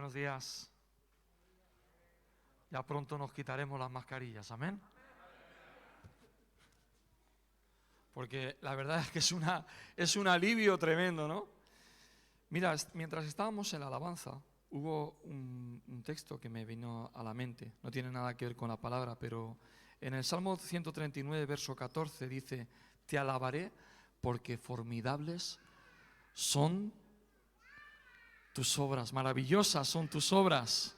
Buenos días. Ya pronto nos quitaremos las mascarillas, amén. Porque la verdad es que es un alivio tremendo, ¿no? Mira, mientras estábamos en la alabanza, hubo un texto que me vino a la mente. No tiene nada que ver con la palabra, pero en el Salmo 139, verso 14 dice: te alabaré porque formidables son tus obras, maravillosas son tus obras.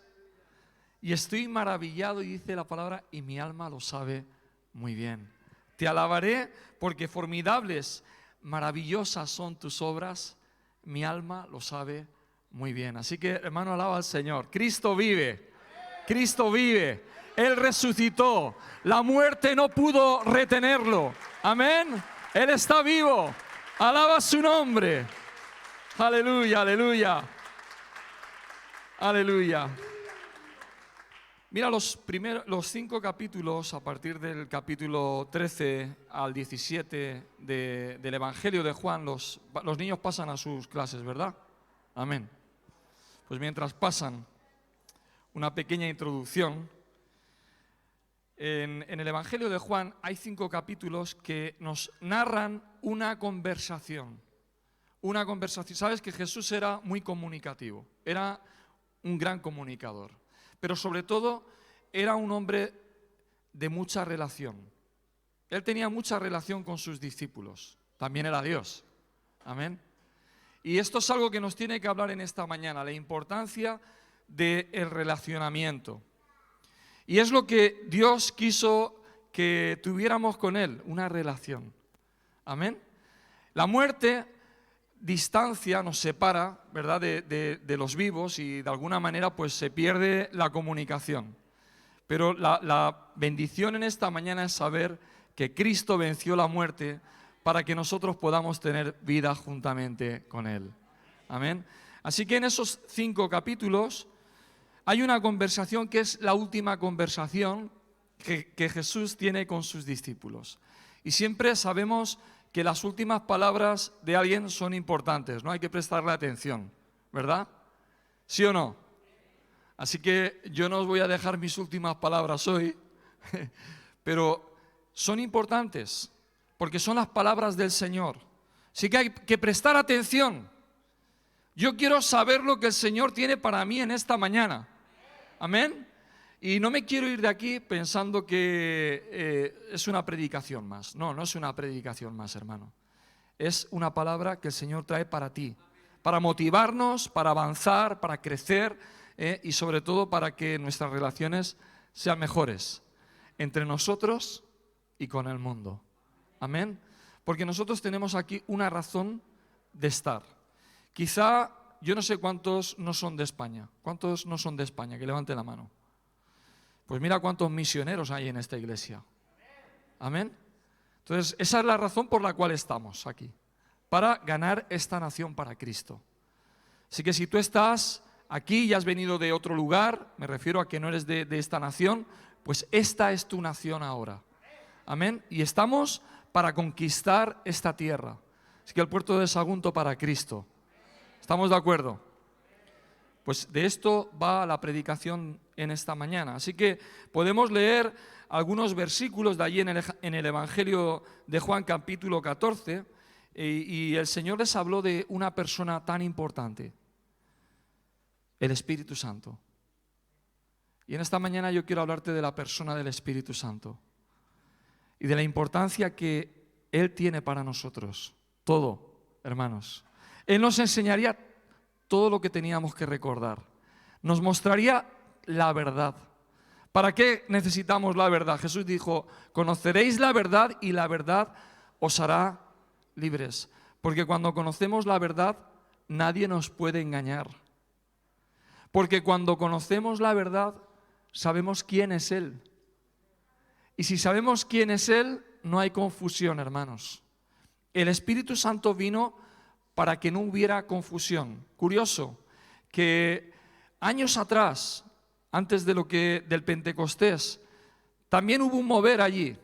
Y estoy maravillado, y dice la palabra, y mi alma lo sabe muy bien. Te alabaré porque formidables, maravillosas son tus obras, mi alma lo sabe muy bien. Así que, hermano, alaba al Señor. Cristo vive, Cristo vive. Él resucitó, la muerte no pudo retenerlo. Amén. Él está vivo. Alaba su nombre. Aleluya, aleluya. Aleluya. Mira los 5 capítulos, a partir del capítulo 13 al 17 del Evangelio de Juan, los niños pasan a sus clases, ¿verdad? Amén. Pues mientras pasan, una pequeña introducción. En el Evangelio de Juan hay 5 capítulos que nos narran una conversación. Una conversación. Sabes que Jesús era muy comunicativo, era un gran comunicador, pero sobre todo era un hombre de mucha relación. Él tenía mucha relación con sus discípulos, también era Dios. Amén. Y esto es algo que nos tiene que hablar en esta mañana, la importancia del relacionamiento. Y es lo que Dios quiso que tuviéramos con Él, una relación. Amén. La muerte, distancia, nos separa, ¿verdad?, de los vivos, y de alguna manera pues se pierde la comunicación. Pero la bendición en esta mañana es saber que Cristo venció la muerte para que nosotros podamos tener vida juntamente con Él. Amén. Así que en esos 5 capítulos hay una conversación que es la última conversación que Jesús tiene con sus discípulos. Y siempre sabemos que las últimas palabras de alguien son importantes, ¿no? Hay que prestarle atención, ¿verdad? ¿Sí o no? Así que yo no os voy a dejar mis últimas palabras hoy, pero son importantes, porque son las palabras del Señor. Así que hay que prestar atención. Yo quiero saber lo que el Señor tiene para mí en esta mañana. Amén. Y no me quiero ir de aquí pensando que es una predicación más. No, no es una predicación más, hermano. Es una palabra que el Señor trae para ti, para motivarnos, para avanzar, para crecer, y sobre todo para que nuestras relaciones sean mejores entre nosotros y con el mundo. Amén. Porque nosotros tenemos aquí una razón de estar. Quizá, yo no sé cuántos no son de España. ¿Cuántos no son de España? Que levanten la mano. Pues mira cuántos misioneros hay en esta iglesia. Amén. Entonces, esa es la razón por la cual estamos aquí, para ganar esta nación para Cristo. Así que si tú estás aquí y has venido de otro lugar, me refiero a que no eres de esta nación, pues esta es tu nación ahora. Amén. Y estamos para conquistar esta tierra. Así que el puerto de Sagunto para Cristo. ¿Estamos de acuerdo? Pues de esto va la predicación en esta mañana. Así que podemos leer algunos versículos de allí en el Evangelio de Juan, capítulo 14, y el Señor les habló de una persona tan importante, el Espíritu Santo. Y en esta mañana yo quiero hablarte de la persona del Espíritu Santo y de la importancia que Él tiene para nosotros. Todo, hermanos. Él nos enseñaría todo lo que teníamos que recordar. Nos mostraría la verdad. ¿Para qué necesitamos la verdad? Jesús dijo: conoceréis la verdad y la verdad os hará libres. Porque cuando conocemos la verdad, nadie nos puede engañar. Porque cuando conocemos la verdad, sabemos quién es Él. Y si sabemos quién es Él, no hay confusión, hermanos. El Espíritu Santo vino para que no hubiera confusión. Curioso que años atrás, antes del Pentecostés, también hubo un mover allí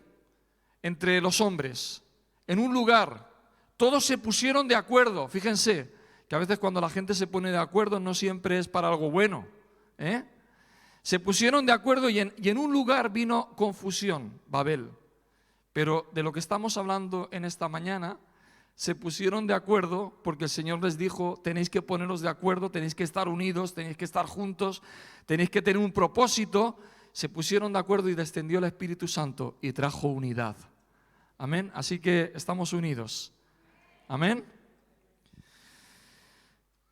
entre los hombres, en un lugar. Todos se pusieron de acuerdo, fíjense, que a veces cuando la gente se pone de acuerdo no siempre es para algo bueno. Se pusieron de acuerdo y en un lugar vino confusión, Babel. Pero de lo que estamos hablando en esta mañana, se pusieron de acuerdo porque el Señor les dijo, tenéis que poneros de acuerdo, tenéis que estar unidos, tenéis que estar juntos, tenéis que tener un propósito. Se pusieron de acuerdo y descendió el Espíritu Santo y trajo unidad. Amén. Así que estamos unidos. Amén.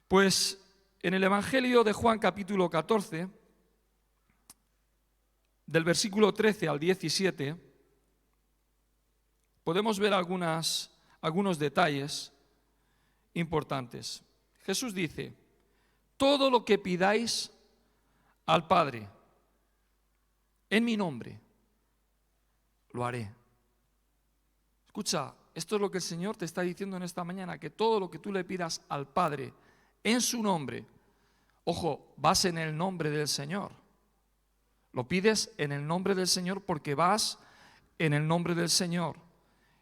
Pues en el Evangelio de Juan capítulo 14, del versículo 13 al 17, podemos ver algunos detalles importantes. Jesús dice, todo lo que pidáis al Padre en mi nombre, lo haré. Escucha, esto es lo que el Señor te está diciendo en esta mañana, que todo lo que tú le pidas al Padre en su nombre, ojo, vas en el nombre del Señor. Lo pides en el nombre del Señor porque vas en el nombre del Señor.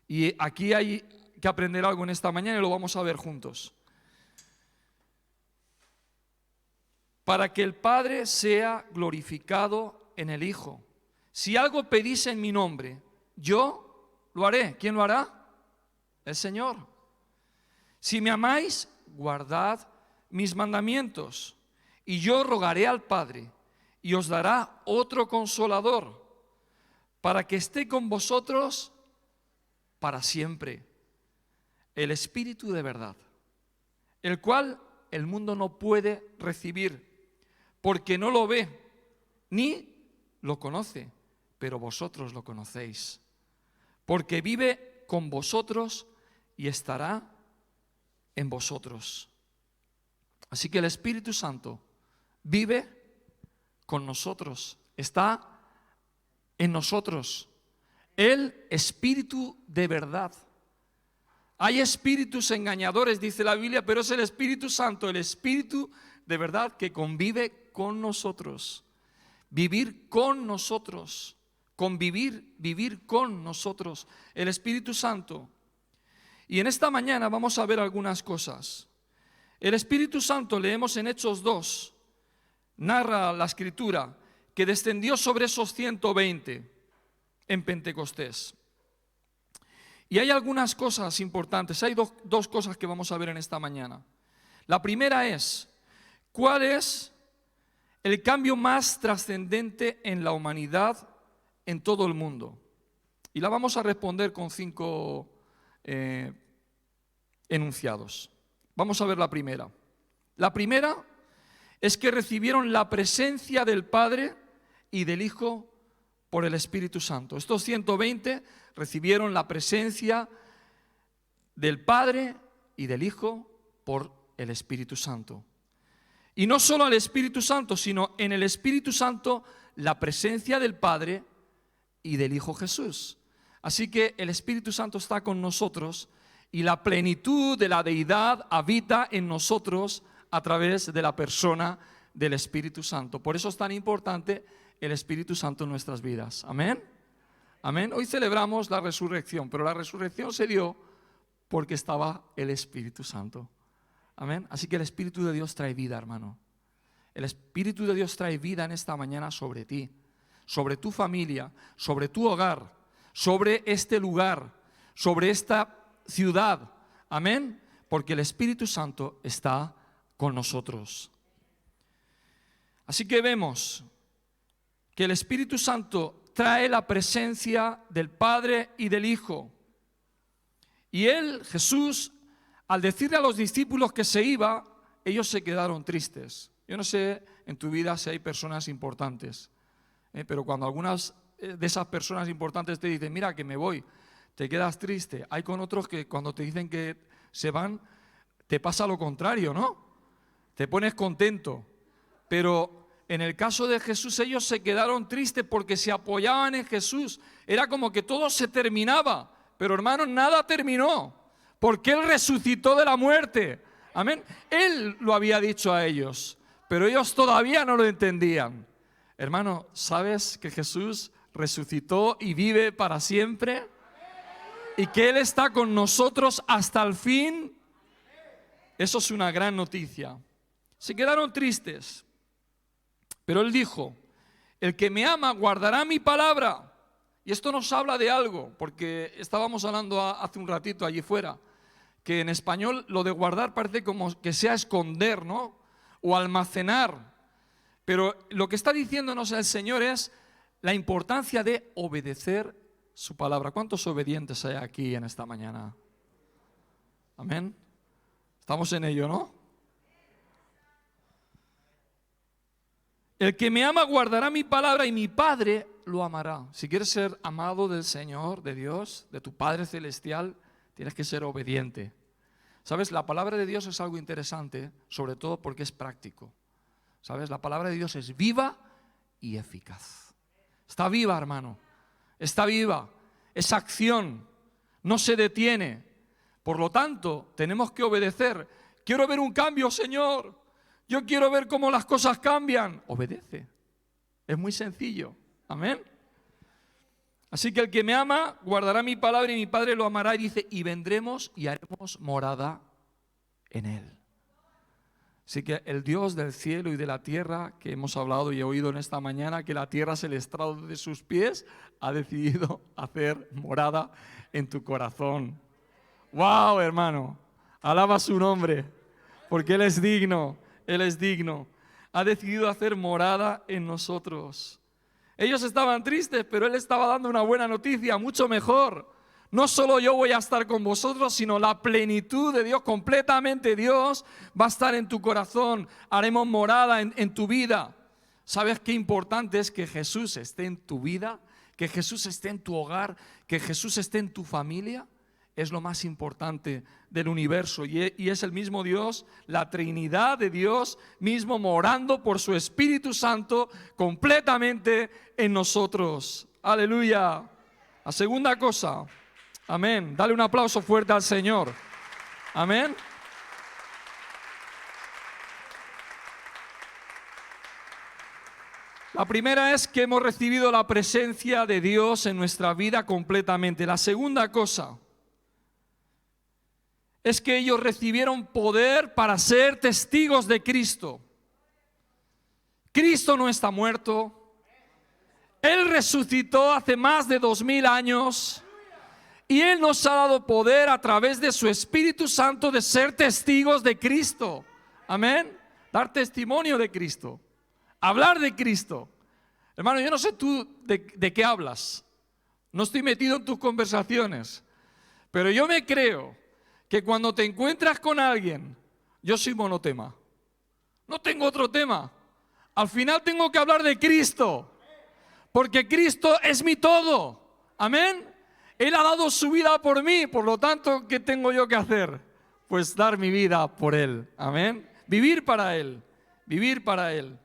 Y aquí hay que aprender algo en esta mañana y lo vamos a ver juntos. Para que el Padre sea glorificado en el Hijo. Si algo pedís en mi nombre, yo lo haré. ¿Quién lo hará? El Señor. Si me amáis, guardad mis mandamientos. Y yo rogaré al Padre y os dará otro consolador para que esté con vosotros para siempre, el Espíritu de verdad, el cual el mundo no puede recibir, porque no lo ve, ni lo conoce, pero vosotros lo conocéis, porque vive con vosotros y estará en vosotros. Así que el Espíritu Santo vive con nosotros, está en nosotros. El Espíritu de verdad. Hay espíritus engañadores, dice la Biblia, pero es el Espíritu Santo, el Espíritu de verdad que convive con nosotros. Vivir con nosotros, convivir, vivir con nosotros, el Espíritu Santo. Y en esta mañana vamos a ver algunas cosas. El Espíritu Santo, leemos en Hechos 2, narra la Escritura que descendió sobre esos 120 en Pentecostés. Y hay algunas cosas importantes, hay dos cosas que vamos a ver en esta mañana. La primera es, ¿cuál es el cambio más trascendente en la humanidad en todo el mundo? Y la vamos a responder con 5 enunciados. Vamos a ver la primera. La primera es que recibieron la presencia del Padre y del Hijo por el Espíritu Santo. Estos 120 recibieron la presencia del Padre y del Hijo por el Espíritu Santo. Y no solo al Espíritu Santo, sino en el Espíritu Santo la presencia del Padre y del Hijo Jesús. Así que el Espíritu Santo está con nosotros y la plenitud de la deidad habita en nosotros a través de la persona del Espíritu Santo. Por eso es tan importante el Espíritu Santo en nuestras vidas. Amén. Amén. Hoy celebramos la resurrección, pero la resurrección se dio porque estaba el Espíritu Santo. Amén. Así que el Espíritu de Dios trae vida, hermano. El Espíritu de Dios trae vida en esta mañana sobre ti, sobre tu familia, sobre tu hogar, sobre este lugar, sobre esta ciudad. Amén. Porque el Espíritu Santo está con nosotros. Así que vemos que el Espíritu Santo trae la presencia del Padre y del Hijo. Y él, Jesús, al decirle a los discípulos que se iba, ellos se quedaron tristes. Yo no sé en tu vida si hay personas importantes, pero cuando algunas de esas personas importantes te dicen, mira que me voy, te quedas triste. Hay con otros que cuando te dicen que se van, te pasa lo contrario, ¿no? Te pones contento. Pero en el caso de Jesús, ellos se quedaron tristes porque se apoyaban en Jesús. Era como que todo se terminaba. Pero hermanos, nada terminó, porque Él resucitó de la muerte. Amén. Él lo había dicho a ellos, pero ellos todavía no lo entendían. Hermano, ¿sabes que Jesús resucitó y vive para siempre? Y que Él está con nosotros hasta el fin. Eso es una gran noticia. Se quedaron tristes, pero él dijo, el que me ama guardará mi palabra. Y esto nos habla de algo, porque estábamos hablando hace un ratito allí fuera, que en español lo de guardar parece como que sea esconder, ¿no? O almacenar. Pero lo que está diciéndonos el Señor es la importancia de obedecer su palabra. ¿Cuántos obedientes hay aquí en esta mañana? Amén. Estamos en ello, ¿no? El que me ama guardará mi palabra y mi Padre lo amará. Si quieres ser amado del Señor, de Dios, de tu Padre Celestial, tienes que ser obediente. ¿Sabes? La palabra de Dios es algo interesante, sobre todo porque es práctico. ¿Sabes? La palabra de Dios es viva y eficaz. Está viva, hermano. Está viva. Es acción. No se detiene. Por lo tanto, tenemos que obedecer. Quiero ver un cambio, Señor. Yo quiero ver cómo las cosas cambian. Obedece. Es muy sencillo. Amén. Así que el que me ama guardará mi palabra y mi Padre lo amará. Y dice, y vendremos y haremos morada en él. Así que el Dios del cielo y de la tierra, que hemos hablado y he oído en esta mañana, que la tierra es el estrado de sus pies, ha decidido hacer morada en tu corazón. ¡Wow, hermano! Alaba su nombre, porque Él es digno. Él es digno. Ha decidido hacer morada en nosotros. Ellos estaban tristes, pero Él estaba dando una buena noticia, mucho mejor. No solo yo voy a estar con vosotros, sino la plenitud de Dios, completamente Dios, va a estar en tu corazón. Haremos morada en tu vida. ¿Sabes qué importante es que Jesús esté en tu vida? Que Jesús esté en tu hogar, que Jesús esté en tu familia. Es lo más importante del universo y es el mismo Dios, la Trinidad de Dios mismo morando por su Espíritu Santo completamente en nosotros. Aleluya. La segunda cosa, amén. Dale un aplauso fuerte al Señor. Amén. La primera es que hemos recibido la presencia de Dios en nuestra vida completamente. La segunda cosa es que ellos recibieron poder para ser testigos de Cristo. Cristo no está muerto. Él resucitó hace más de 2000 años y Él nos ha dado poder a través de su Espíritu Santo de ser testigos de Cristo. Amén. Dar testimonio de Cristo. Hablar de Cristo. Hermano, yo no sé tú de qué hablas. No estoy metido en tus conversaciones. Pero yo me creo que cuando te encuentras con alguien, yo soy monotema. No tengo otro tema. Al final tengo que hablar de Cristo. Porque Cristo es mi todo. Amén. Él ha dado su vida por mí. Por lo tanto, ¿qué tengo yo que hacer? Pues dar mi vida por Él. Amén. Vivir para Él. Vivir para Él.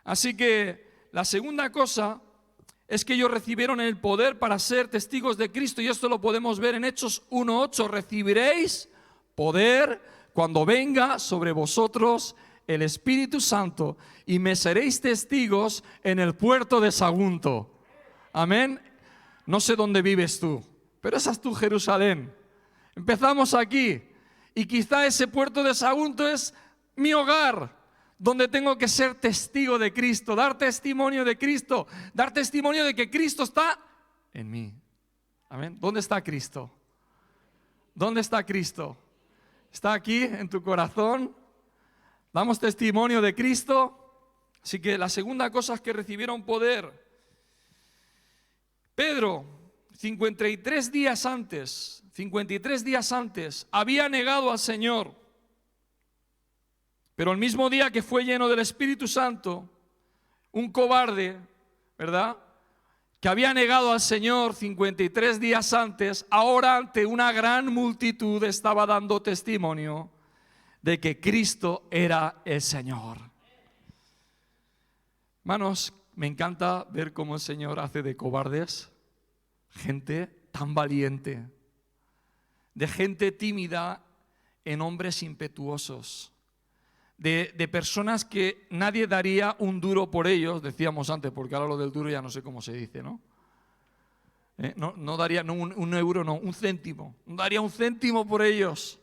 Así que la segunda cosa es que ellos recibieron el poder para ser testigos de Cristo y esto lo podemos ver en Hechos 1:8. Recibiréis poder cuando venga sobre vosotros el Espíritu Santo y me seréis testigos en el puerto de Sagunto. Amén. No sé dónde vives tú, pero esa es tu Jerusalén. Empezamos aquí y quizá ese puerto de Sagunto es mi hogar, donde tengo que ser testigo de Cristo, dar testimonio de Cristo, dar testimonio de que Cristo está en mí. Amén. ¿Dónde está Cristo? ¿Dónde está Cristo? ¿Está aquí en tu corazón? ¿Damos testimonio de Cristo? Así que la segunda cosa es que recibieron poder. Pedro, 53 días antes, había negado al Señor. Pero el mismo día que fue lleno del Espíritu Santo, un cobarde, ¿verdad?, que había negado al Señor 53 días antes, ahora ante una gran multitud estaba dando testimonio de que Cristo era el Señor. Hermanos, me encanta ver cómo el Señor hace de cobardes gente tan valiente, de gente tímida en hombres impetuosos. De personas que nadie daría un duro por ellos, decíamos antes, porque ahora lo del duro ya no sé cómo se dice, ¿no? No daría un euro, no, un céntimo. No daría un céntimo por ellos.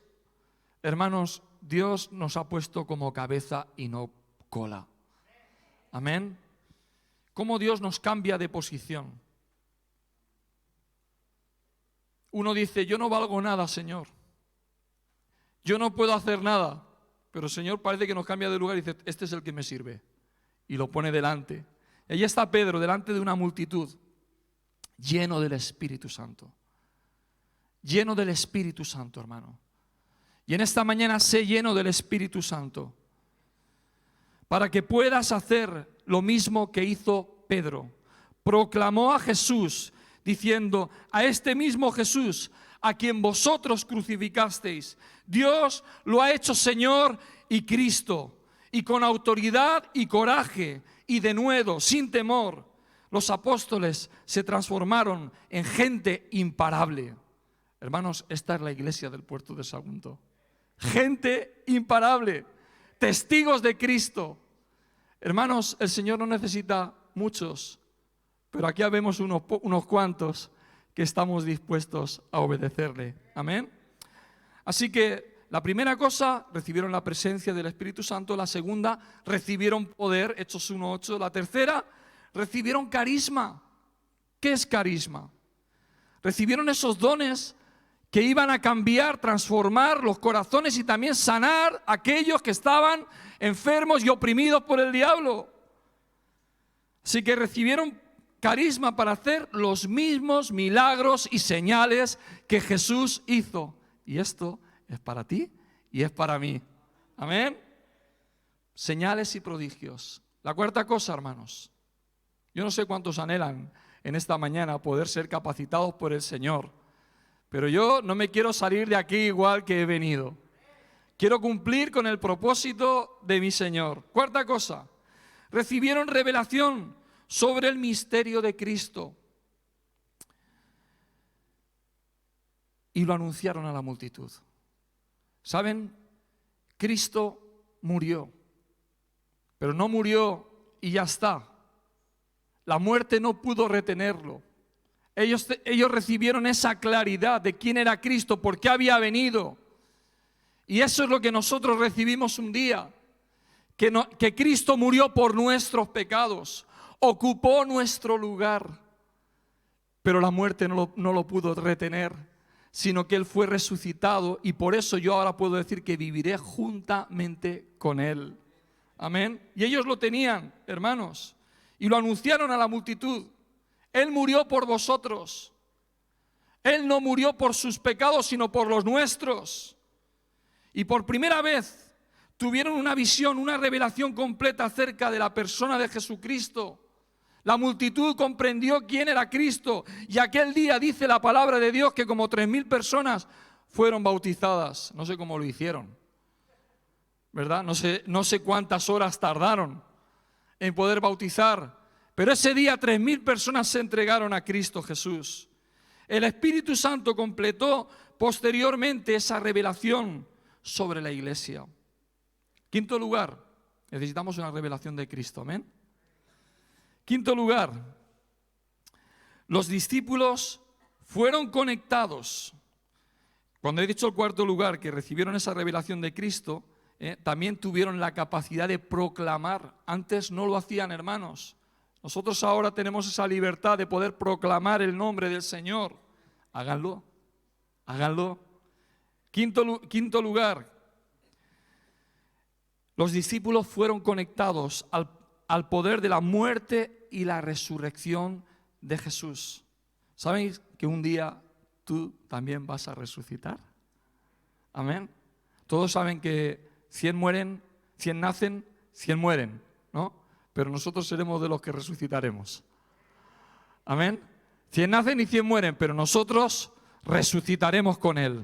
Hermanos, Dios nos ha puesto como cabeza y no cola. Amén. Cómo Dios nos cambia de posición. Uno dice, yo no valgo nada, Señor. Yo no puedo hacer nada. Pero el Señor parece que nos cambia de lugar y dice, este es el que me sirve. Y lo pone delante. Y ahí está Pedro, delante de una multitud, lleno del Espíritu Santo. Lleno del Espíritu Santo, hermano. Y en esta mañana sé lleno del Espíritu Santo. Para que puedas hacer lo mismo que hizo Pedro. Proclamó a Jesús, diciendo, a este mismo Jesús, a quien vosotros crucificasteis, Dios lo ha hecho Señor y Cristo, y con autoridad y coraje, y denuedo, sin temor, los apóstoles se transformaron en gente imparable. Hermanos, esta es la iglesia del puerto de Sagunto. Gente imparable, testigos de Cristo. Hermanos, el Señor no necesita muchos, pero aquí vemos unos cuantos que estamos dispuestos a obedecerle. Amén. Así que la primera cosa, recibieron la presencia del Espíritu Santo. La segunda, recibieron poder, Hechos 1:8. La tercera, recibieron carisma. ¿Qué es carisma? Recibieron esos dones que iban a cambiar, transformar los corazones y también sanar a aquellos que estaban enfermos y oprimidos por el diablo. Así que recibieron carisma para hacer los mismos milagros y señales que Jesús hizo. Y esto es para ti y es para mí. Amén. Señales y prodigios. La cuarta cosa, hermanos. Yo no sé cuántos anhelan en esta mañana poder ser capacitados por el Señor. Pero yo no me quiero salir de aquí igual que he venido. Quiero cumplir con el propósito de mi Señor. Cuarta cosa. Recibieron revelación sobre el misterio de Cristo. Y lo anunciaron a la multitud. ¿Saben? Cristo murió. Pero no murió y ya está. La muerte no pudo retenerlo. Ellos recibieron esa claridad de quién era Cristo, por qué había venido. Y eso es lo que nosotros recibimos un día. Que Cristo murió por nuestros pecados. Ocupó nuestro lugar. Pero la muerte no lo pudo retener, sino que Él fue resucitado. Y por eso yo ahora puedo decir que viviré juntamente con Él. Amén. Y ellos lo tenían, hermanos. Y lo anunciaron a la multitud. Él murió por vosotros. Él no murió por sus pecados, sino por los nuestros. Y por primera vez tuvieron una visión, una revelación completa acerca de la persona de Jesucristo. La multitud comprendió quién era Cristo. Y aquel día dice la palabra de Dios que como 3.000 personas fueron bautizadas. No sé cómo lo hicieron, ¿verdad? No sé cuántas horas tardaron en poder bautizar. Pero ese día 3.000 personas se entregaron a Cristo Jesús. El Espíritu Santo completó posteriormente esa revelación sobre la iglesia. Quinto lugar, necesitamos una revelación de Cristo, amén. Quinto lugar, los discípulos fueron conectados. Cuando he dicho el cuarto lugar, que recibieron esa revelación de Cristo, también tuvieron la capacidad de proclamar. Antes no lo hacían, hermanos. Nosotros ahora tenemos esa libertad de poder proclamar el nombre del Señor. Háganlo, háganlo. Quinto lugar, los discípulos fueron conectados al poder de la muerte y la resurrección de Jesús. ¿Sabéis que un día tú también vas a resucitar? Amén. Todos saben que 100 mueren, 100 nacen, 100 mueren, ¿no? Pero nosotros seremos de los que resucitaremos. Amén. 100 nacen y 100 mueren, pero nosotros resucitaremos con Él.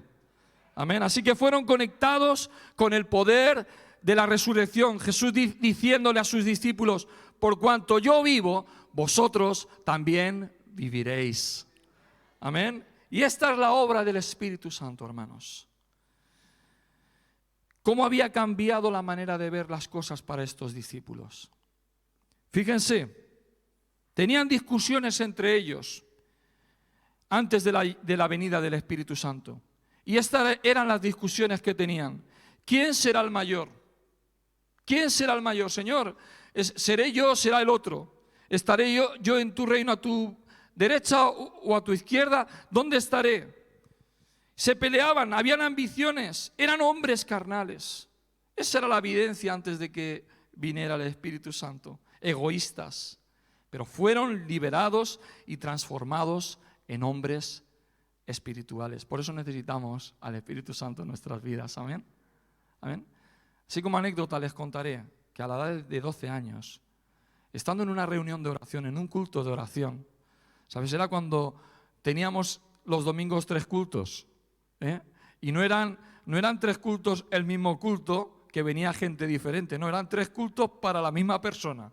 Amén. Así que fueron conectados con el poder de la resurrección. Jesús diciéndole a sus discípulos, por cuanto yo vivo, vosotros también viviréis. Amén. Y esta es la obra del Espíritu Santo, hermanos. ¿Cómo había cambiado la manera de ver las cosas para estos discípulos? Fíjense, tenían discusiones entre ellos antes de la venida del Espíritu Santo. Y estas eran las discusiones que tenían. ¿quién será el mayor? ¿Quién será el mayor, Señor? ¿Seré yo o será el otro? ¿Estaré yo en tu reino a tu derecha o a tu izquierda? ¿Dónde estaré? Se peleaban, habían ambiciones, eran hombres carnales. Esa era la evidencia antes de que viniera el Espíritu Santo. Egoístas, pero fueron liberados y transformados en hombres espirituales. Por eso necesitamos al Espíritu Santo en nuestras vidas. Amén. Amén. Así como anécdota les contaré que a la edad de 12 años, estando en una reunión de oración, en un culto de oración, ¿sabes? Era cuando teníamos los domingos 3 cultos, ¿eh? Y no eran 3 cultos el mismo culto, que venía gente diferente, no, eran 3 cultos para la misma persona,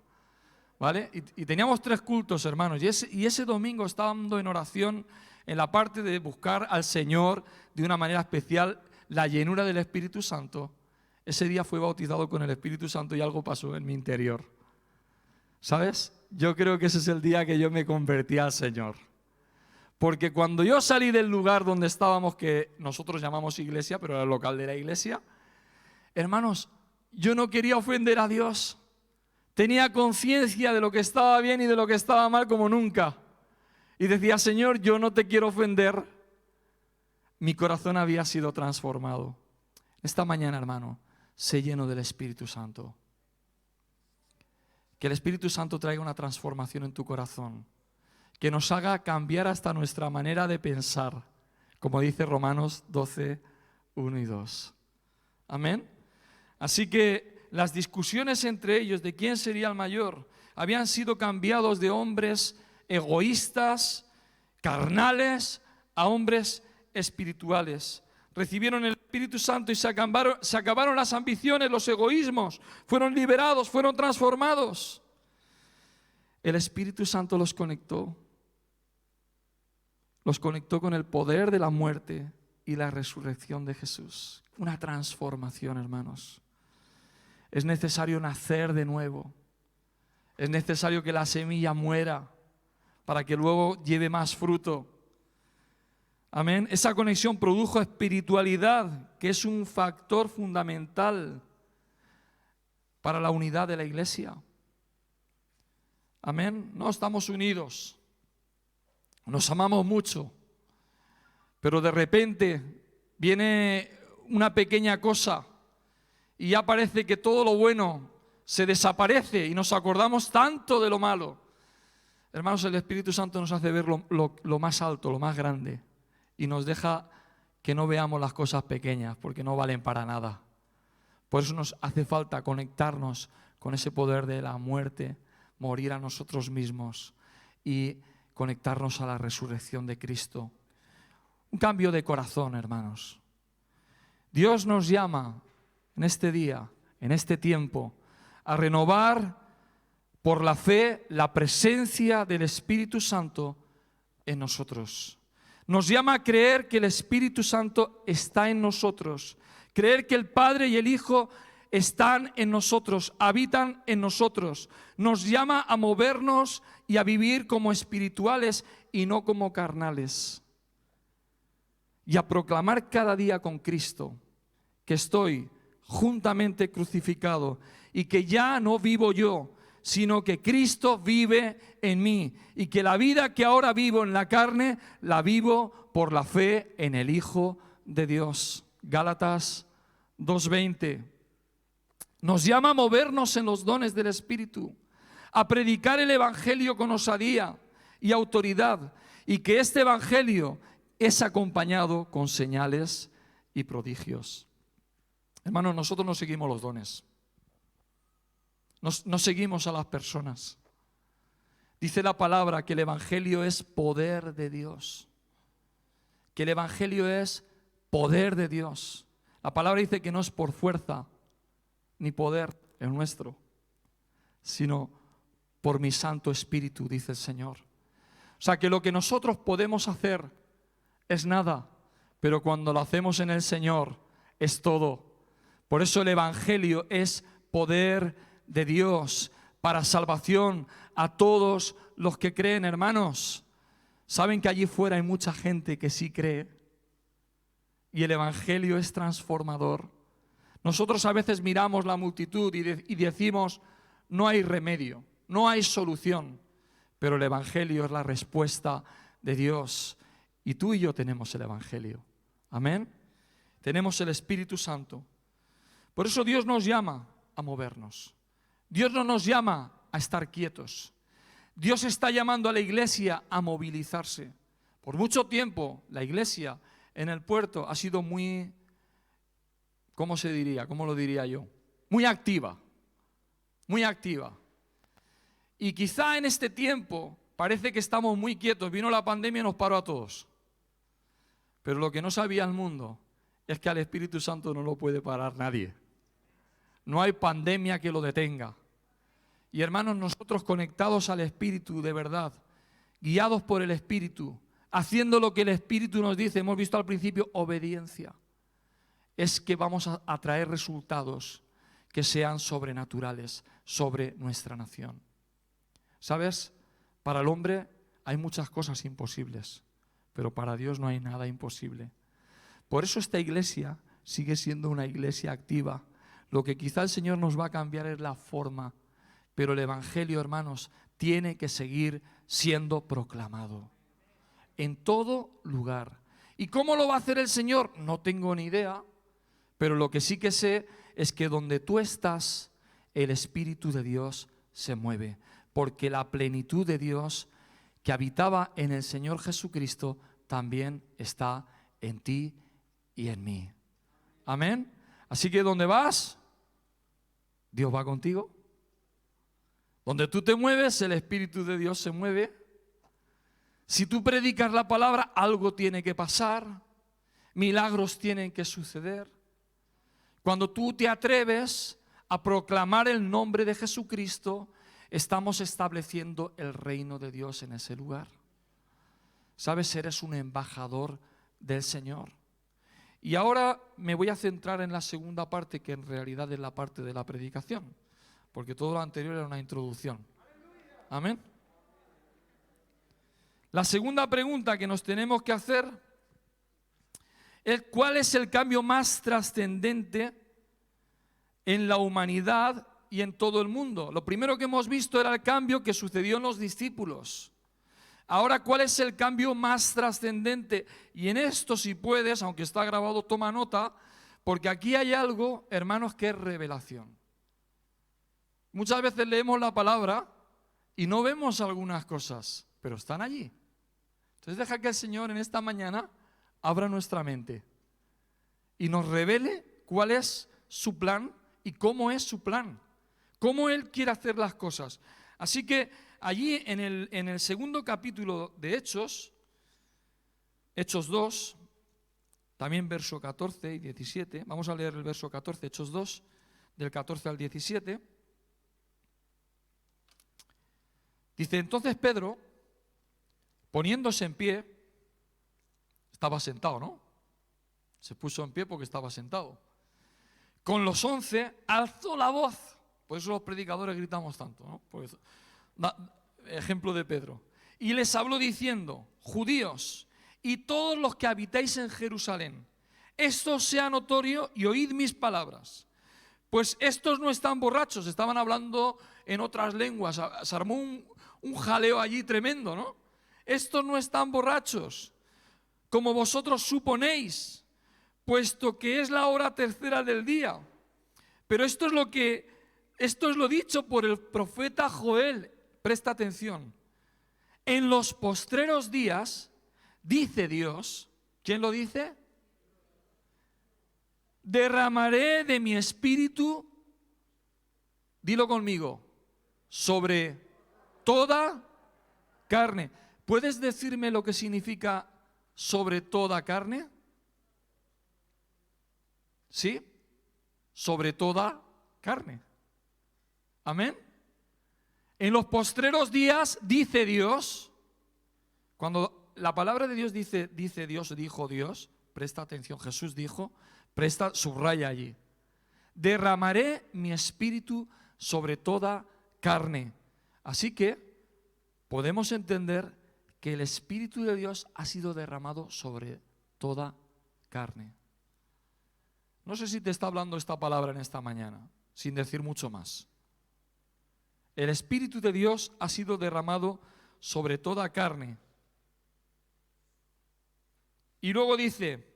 ¿vale? Y teníamos 3 cultos, hermanos, y ese domingo estábamos en oración en la parte de buscar al Señor de una manera especial, la llenura del Espíritu Santo. Ese día fui bautizado con el Espíritu Santo y algo pasó en mi interior. ¿Sabes? Yo creo que ese es el día que yo me convertí al Señor. Porque cuando yo salí del lugar donde estábamos, que nosotros llamamos iglesia, pero era el local de la iglesia, hermanos, yo no quería ofender a Dios. Tenía conciencia de lo que estaba bien y de lo que estaba mal como nunca. Y decía, Señor, yo no te quiero ofender. Mi corazón había sido transformado. Esta mañana, hermano, sé lleno del Espíritu Santo. Que el Espíritu Santo traiga una transformación en tu corazón. Que nos haga cambiar hasta nuestra manera de pensar. Como dice Romanos 12, 1 y 2. Amén. Así que las discusiones entre ellos de quién sería el mayor habían sido cambiados de hombres egoístas, carnales, a hombres espirituales. Recibieron el Espíritu Santo y se acabaron las ambiciones, los egoísmos. Fueron liberados, fueron transformados. El Espíritu Santo los conectó. Los conectó con el poder de la muerte y la resurrección de Jesús. Una transformación, hermanos. Es necesario nacer de nuevo. Es necesario que la semilla muera para que luego lleve más fruto. Amén. Esa conexión produjo espiritualidad, que es un factor fundamental para la unidad de la iglesia. Amén. No estamos unidos. Nos amamos mucho. Pero de repente viene una pequeña cosa y ya parece que todo lo bueno se desaparece y nos acordamos tanto de lo malo. Hermanos, el Espíritu Santo nos hace ver lo más alto, lo más grande. Y nos deja que no veamos las cosas pequeñas porque no valen para nada. Por eso nos hace falta conectarnos con ese poder de la muerte, morir a nosotros mismos y conectarnos a la resurrección de Cristo. Un cambio de corazón, hermanos. Dios nos llama en este día, en este tiempo, a renovar por la fe la presencia del Espíritu Santo en nosotros. Nos llama a creer que el Espíritu Santo está en nosotros, creer que el Padre y el Hijo están en nosotros, habitan en nosotros. Nos llama a movernos y a vivir como espirituales y no como carnales. Y a proclamar cada día con Cristo que estoy juntamente crucificado y que ya no vivo yo, sino que Cristo vive en mí y que la vida que ahora vivo en la carne, la vivo por la fe en el Hijo de Dios. Gálatas 2:20. Nos llama a movernos en los dones del Espíritu, a predicar el Evangelio con osadía y autoridad, y que este Evangelio es acompañado con señales y prodigios. Hermanos, nosotros no seguimos los dones. No seguimos a las personas. Dice la palabra que el Evangelio es poder de Dios. Que el Evangelio es poder de Dios. La palabra dice que no es por fuerza ni poder el nuestro, sino por mi Santo Espíritu, dice el Señor. O sea que lo que nosotros podemos hacer es nada, pero cuando lo hacemos en el Señor es todo. Por eso el Evangelio es poder de Dios para salvación a todos los que creen, hermanos. Saben que allí fuera hay mucha gente que sí cree y el Evangelio es transformador. Nosotros a veces miramos la multitud y decimos, no hay remedio, no hay solución, pero el Evangelio es la respuesta de Dios. Y tú y yo tenemos el Evangelio. Amén. Tenemos el Espíritu Santo. Por eso Dios nos llama a movernos. Dios no nos llama a estar quietos. Dios está llamando a la iglesia a movilizarse. Por mucho tiempo la iglesia en el puerto ha sido muy, ¿cómo se diría? ¿Cómo lo diría yo? Muy activa. Muy activa. Y quizá en este tiempo parece que estamos muy quietos. Vino la pandemia y nos paró a todos. Pero lo que no sabía el mundo es que al Espíritu Santo no lo puede parar nadie. No hay pandemia que lo detenga. Y hermanos, nosotros conectados al Espíritu de verdad, guiados por el Espíritu, haciendo lo que el Espíritu nos dice, hemos visto al principio, obediencia, es que vamos a traer resultados que sean sobrenaturales sobre nuestra nación. ¿Sabes? Para el hombre hay muchas cosas imposibles, pero para Dios no hay nada imposible. Por eso esta iglesia sigue siendo una iglesia activa. Lo que quizá el Señor nos va a cambiar es la forma, pero el Evangelio, hermanos, tiene que seguir siendo proclamado en todo lugar. ¿Y cómo lo va a hacer el Señor? No tengo ni idea, pero lo que sí que sé es que donde tú estás, el Espíritu de Dios se mueve, porque la plenitud de Dios que habitaba en el Señor Jesucristo también está en ti y en mí. Amén. Así que donde vas, Dios va contigo. Donde tú te mueves, el Espíritu de Dios se mueve. Si tú predicas la palabra, algo tiene que pasar. Milagros tienen que suceder. Cuando tú te atreves a proclamar el nombre de Jesucristo, estamos estableciendo el reino de Dios en ese lugar. ¿Sabes? Eres un embajador del Señor. Y ahora me voy a centrar en la segunda parte, que en realidad es la parte de la predicación, porque todo lo anterior era una introducción. Amén. La segunda pregunta que nos tenemos que hacer es: ¿cuál es el cambio más trascendente en la humanidad y en todo el mundo? Lo primero que hemos visto era el cambio que sucedió en los discípulos. Ahora, ¿cuál es el cambio más trascendente? Y en esto, si puedes, aunque está grabado, toma nota, porque aquí hay algo, hermanos, que es revelación. Muchas veces leemos la palabra y no vemos algunas cosas, pero están allí. Entonces deja que el Señor en esta mañana abra nuestra mente y nos revele cuál es su plan y cómo es su plan, cómo Él quiere hacer las cosas. Así que allí en el segundo capítulo de Hechos 2, también verso 14 y 17, vamos a leer el verso 14, Hechos 2, del 14 al 17. Dice: entonces Pedro, poniéndose en pie, estaba sentado, ¿no? Se puso en pie porque estaba sentado. Con los 11 alzó la voz. Por eso los predicadores gritamos tanto, ¿no? Pues, ejemplo de Pedro. Y les habló diciendo: judíos y todos los que habitáis en Jerusalén, esto sea notorio y oíd mis palabras. Pues estos no están borrachos, estaban hablando en otras lenguas, se armó un jaleo allí tremendo, ¿no? Estos no están borrachos, como vosotros suponéis, puesto que es la hora tercera del día. Pero esto es lo dicho por el profeta Joel. Presta atención. En los postreros días, dice Dios, ¿quién lo dice? Derramaré de mi espíritu, dilo conmigo, sobre toda carne. ¿Puedes decirme lo que significa sobre toda carne? ¿Sí? Sobre toda carne. Amén. En los postreros días, dice Dios, cuando la palabra de Dios dice Dios, dijo Dios, presta atención, Jesús dijo, subraya allí: derramaré mi espíritu sobre toda carne. Así que podemos entender que el Espíritu de Dios ha sido derramado sobre toda carne. No sé si te está hablando esta palabra en esta mañana, sin decir mucho más. El Espíritu de Dios ha sido derramado sobre toda carne. Y luego dice,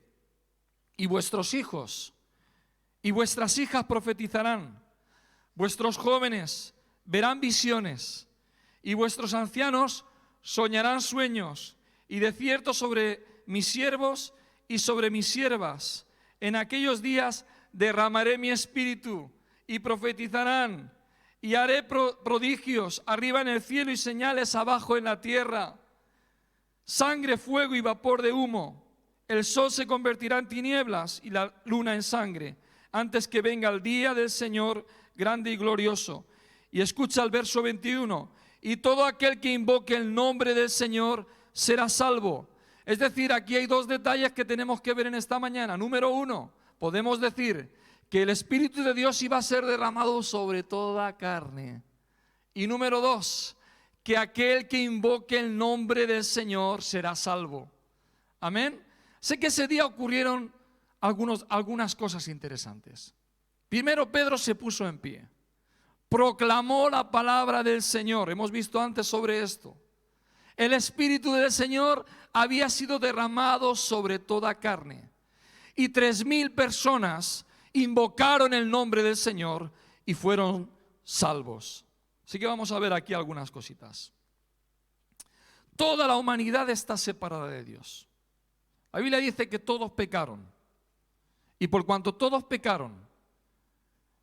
y vuestros hijos y vuestras hijas profetizarán, vuestros jóvenes verán visiones, y vuestros ancianos soñarán sueños, y de cierto sobre mis siervos y sobre mis siervas, en aquellos días derramaré mi espíritu, y profetizarán, y haré prodigios arriba en el cielo y señales abajo en la tierra, sangre, fuego y vapor de humo. El sol se convertirá en tinieblas y la luna en sangre, antes que venga el día del Señor grande y glorioso. Y escucha el verso 21, y todo aquel que invoque el nombre del Señor será salvo. Es decir, aquí hay dos detalles que tenemos que ver en esta mañana. Número uno, podemos decir que el Espíritu de Dios iba a ser derramado sobre toda carne. Y número dos, que aquel que invoque el nombre del Señor será salvo. Amén. Sé que ese día ocurrieron algunas cosas interesantes. Primero, Pedro se puso en pie, proclamó la palabra del Señor. Hemos visto antes sobre esto. El Espíritu del Señor había sido derramado sobre toda carne, y 3,000 personas invocaron el nombre del Señor y fueron salvos. Así que vamos a ver aquí algunas cositas. Toda la humanidad está separada de Dios. La Biblia dice que todos pecaron, y por cuanto todos pecaron,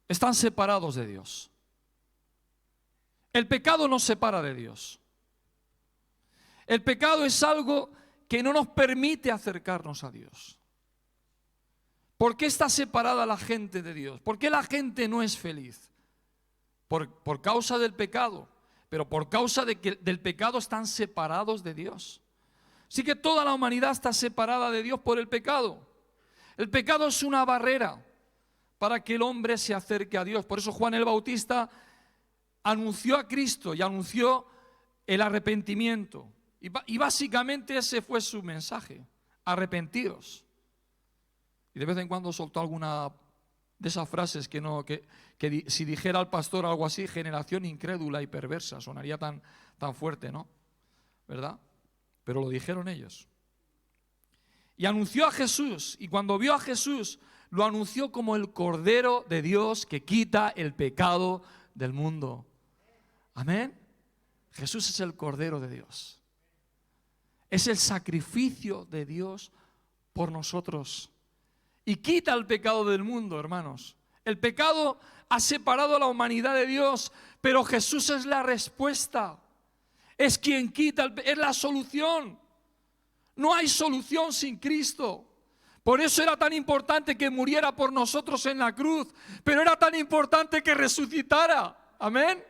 están separados de Dios. El pecado nos separa de Dios. El pecado es algo que no nos permite acercarnos a Dios. ¿Por qué está separada la gente de Dios? ¿Por qué la gente no es feliz? Por causa del pecado, pero por causa del pecado están separados de Dios. Así que toda la humanidad está separada de Dios por el pecado. El pecado es una barrera para que el hombre se acerque a Dios. Por eso Juan el Bautista anunció a Cristo y anunció el arrepentimiento. Y básicamente ese fue su mensaje: arrepentidos. Y de vez en cuando soltó alguna de esas frases que si dijera el pastor algo así, generación incrédula y perversa, sonaría tan fuerte, ¿no? ¿Verdad? Pero lo dijeron ellos. Y anunció a Jesús, y cuando vio a Jesús, lo anunció como el Cordero de Dios que quita el pecado del mundo. Amén. Jesús es el Cordero de Dios. Es el sacrificio de Dios por nosotros. Y quita el pecado del mundo, hermanos. El pecado ha separado a la humanidad de Dios, pero Jesús es la respuesta. Es quien quita, es la solución. No hay solución sin Cristo. Por eso era tan importante que muriera por nosotros en la cruz, pero era tan importante que resucitara. Amén.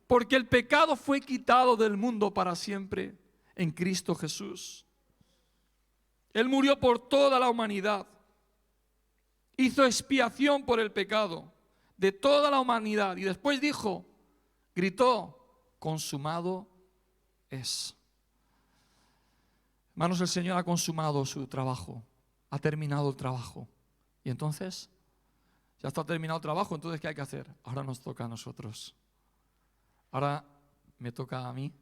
Porque el pecado fue quitado del mundo para siempre en Cristo Jesús. Él murió por toda la humanidad. Hizo expiación por el pecado de toda la humanidad. Y después gritó, consumado es. Hermanos, el Señor ha consumado su trabajo, ha terminado el trabajo. Y entonces, ya está terminado el trabajo, entonces ¿qué hay que hacer? Ahora nos toca a nosotros. Ahora me toca a mí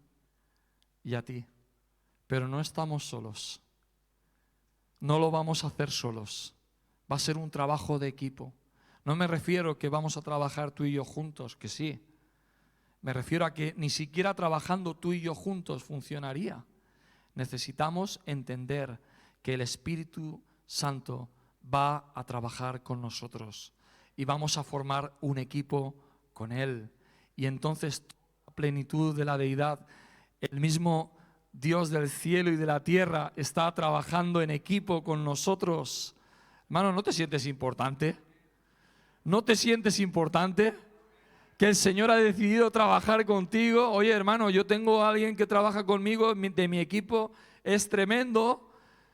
y a ti. Pero no estamos solos. No lo vamos a hacer solos. Va a ser un trabajo de equipo. No me refiero que vamos a trabajar tú y yo juntos, que sí. Me refiero a que ni siquiera trabajando tú y yo juntos funcionaría. Necesitamos entender que el Espíritu Santo va a trabajar con nosotros y vamos a formar un equipo con Él. Y entonces la plenitud de la deidad, el mismo Dios del cielo y de la tierra, está trabajando en equipo con nosotros. Hermano, ¿no te sientes importante? ¿No te sientes importante? Que el Señor ha decidido trabajar contigo. Oye, hermano, yo tengo a alguien que trabaja conmigo de mi equipo, es tremendo,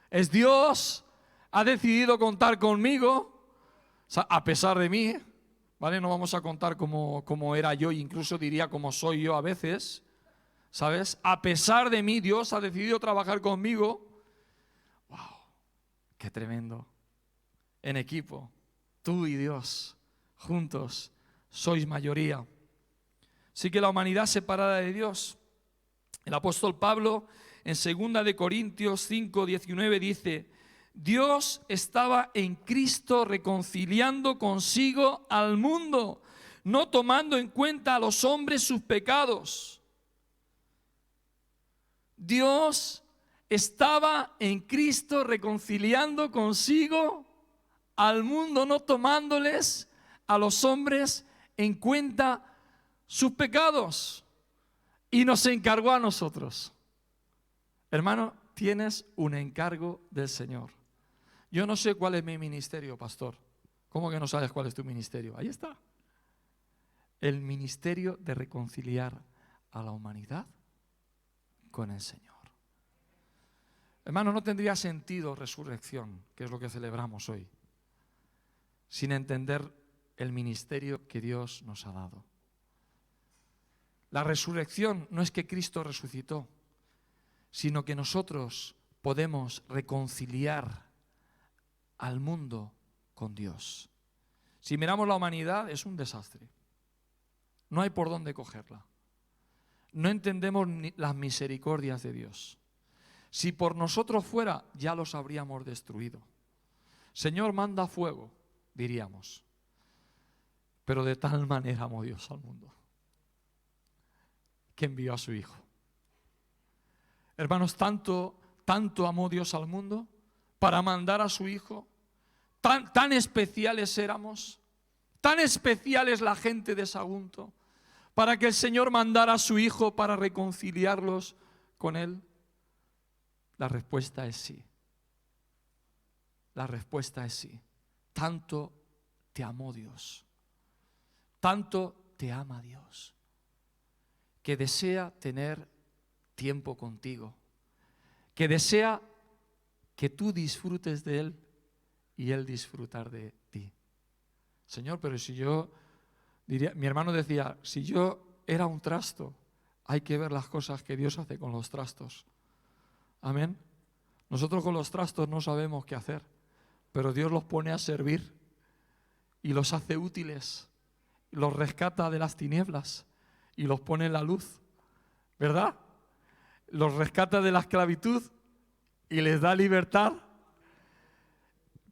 es Dios, ha decidido contar conmigo, o sea, a pesar de mí, ¿vale? No vamos a contar como era yo, incluso diría como soy yo a veces, ¿sabes? A pesar de mí, Dios ha decidido trabajar conmigo. ¡Wow! ¡Qué tremendo! En equipo. Tú y Dios, juntos, sois mayoría. Así que la humanidad separada de Dios. El apóstol Pablo en 2 de Corintios 5:19 dice: Dios estaba en Cristo reconciliando consigo al mundo, no tomando en cuenta a los hombres sus pecados. Dios estaba en Cristo reconciliando consigo al mundo, no tomándoles a los hombres en cuenta sus pecados. Y nos encargó a nosotros. Hermano, tienes un encargo del Señor. Yo no sé cuál es mi ministerio, pastor. ¿Cómo que no sabes cuál es tu ministerio? Ahí está. El ministerio de reconciliar a la humanidad con el Señor. Hermano, no tendría sentido resurrección, que es lo que celebramos hoy, sin entender el ministerio que Dios nos ha dado. La resurrección no es que Cristo resucitó, sino que nosotros podemos reconciliar al mundo con Dios. Si miramos la humanidad, es un desastre. No hay por dónde cogerla. No entendemos ni las misericordias de Dios. Si por nosotros fuera, ya los habríamos destruido. Señor, manda fuego, diríamos. Pero de tal manera amó Dios al mundo, que envió a su Hijo. Hermanos, tanto amó Dios al mundo para mandar a su Hijo. Tan especiales éramos, tan especial es la gente de Sagunto, para que el Señor mandara a su Hijo para reconciliarlos con Él. La respuesta es sí. La respuesta es sí. Tanto te amó Dios, tanto te ama Dios, que desea tener tiempo contigo, que desea que tú disfrutes de Él y Él disfrutar de ti. Señor, pero si yo diría, mi hermano decía, si yo era un trasto, hay que ver las cosas que Dios hace con los trastos. Amén. Nosotros con los trastos no sabemos qué hacer, pero Dios los pone a servir y los hace útiles, los rescata de las tinieblas y los pone en la luz, ¿verdad? Los rescata de la esclavitud y les da libertad.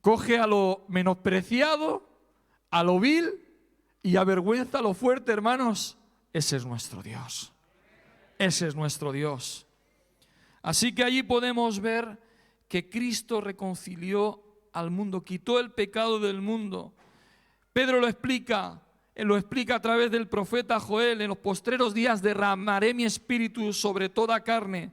Coge a lo menospreciado, a lo vil y avergüenza a lo fuerte, hermanos. Ese es nuestro Dios. Ese es nuestro Dios. Así que allí podemos ver que Cristo reconcilió al mundo, quitó el pecado del mundo. Pedro lo explica a través del profeta Joel: en los postreros días derramaré mi espíritu sobre toda carne.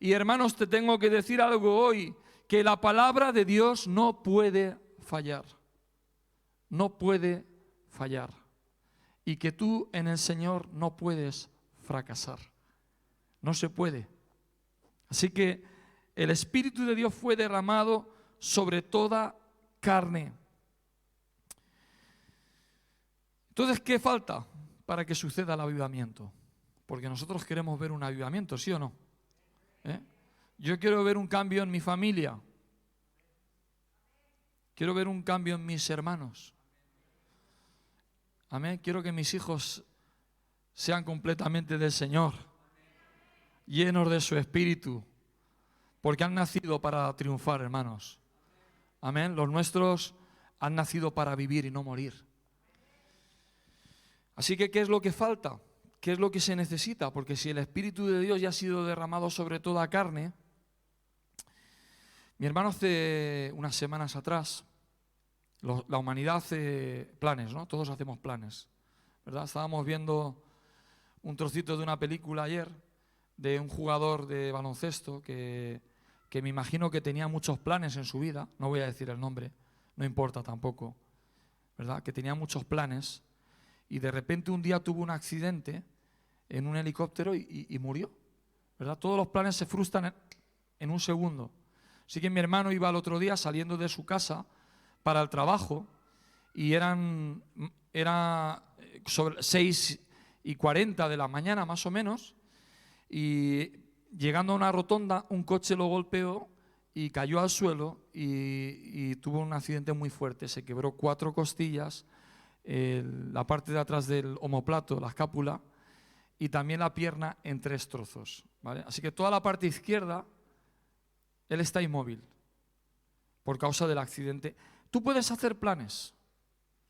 Y hermanos, te tengo que decir algo hoy, que la palabra de Dios no puede fallar. No puede fallar. Y que tú en el Señor no puedes fracasar. No se puede. Así que el Espíritu de Dios fue derramado sobre toda carne. Entonces, ¿qué falta para que suceda el avivamiento? Porque nosotros queremos ver un avivamiento, ¿sí o no? Yo quiero ver un cambio en mi familia. Quiero ver un cambio en mis hermanos. Amén. Quiero que mis hijos sean completamente del Señor, llenos de su Espíritu, porque han nacido para triunfar, hermanos. Amén. Los nuestros han nacido para vivir y no morir. Así que, ¿qué es lo que falta? ¿Qué es lo que se necesita? Porque si el Espíritu de Dios ya ha sido derramado sobre toda carne, mi hermano hace unas semanas atrás, la humanidad hace planes, ¿no? Todos hacemos planes, ¿verdad? Estábamos viendo un trocito de una película ayer de un jugador de baloncesto que me imagino que tenía muchos planes en su vida, no voy a decir el nombre, no importa tampoco, ¿verdad? Que tenía muchos planes y de repente un día tuvo un accidente en un helicóptero y murió, ¿verdad? Todos los planes se frustran en un segundo. Así que mi hermano iba al otro día saliendo de su casa para el trabajo y era sobre 6:40 de la mañana más o menos, y llegando a una rotonda un coche lo golpeó y cayó al suelo y tuvo un accidente muy fuerte. Se quebró 4 costillas, la parte de atrás del omóplato, la escápula, y también la pierna en 3 trozos, ¿vale? Así que toda la parte izquierda, él está inmóvil por causa del accidente. Tú puedes hacer planes,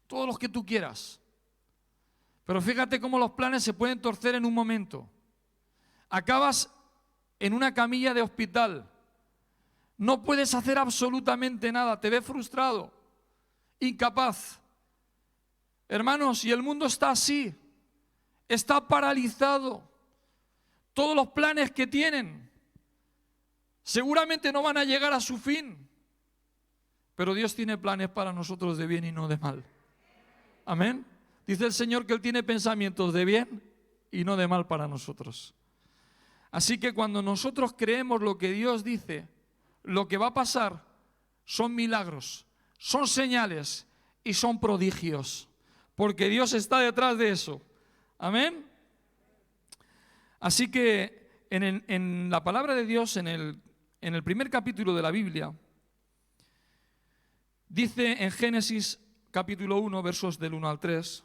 todos los que tú quieras, pero fíjate cómo los planes se pueden torcer en un momento. Acabas en una camilla de hospital, no puedes hacer absolutamente nada, te ves frustrado, incapaz. Hermanos, y el mundo está así, está paralizado. Todos los planes que tienen seguramente no van a llegar a su fin, pero Dios tiene planes para nosotros de bien y no de mal. Amén. Dice el Señor que Él tiene pensamientos de bien y no de mal para nosotros. Así que cuando nosotros creemos lo que Dios dice, lo que va a pasar son milagros, son señales y son prodigios, porque Dios está detrás de eso. Amén. Así que en la palabra de Dios, en el primer capítulo de la Biblia, dice en Génesis capítulo 1, versos del 1 al 3,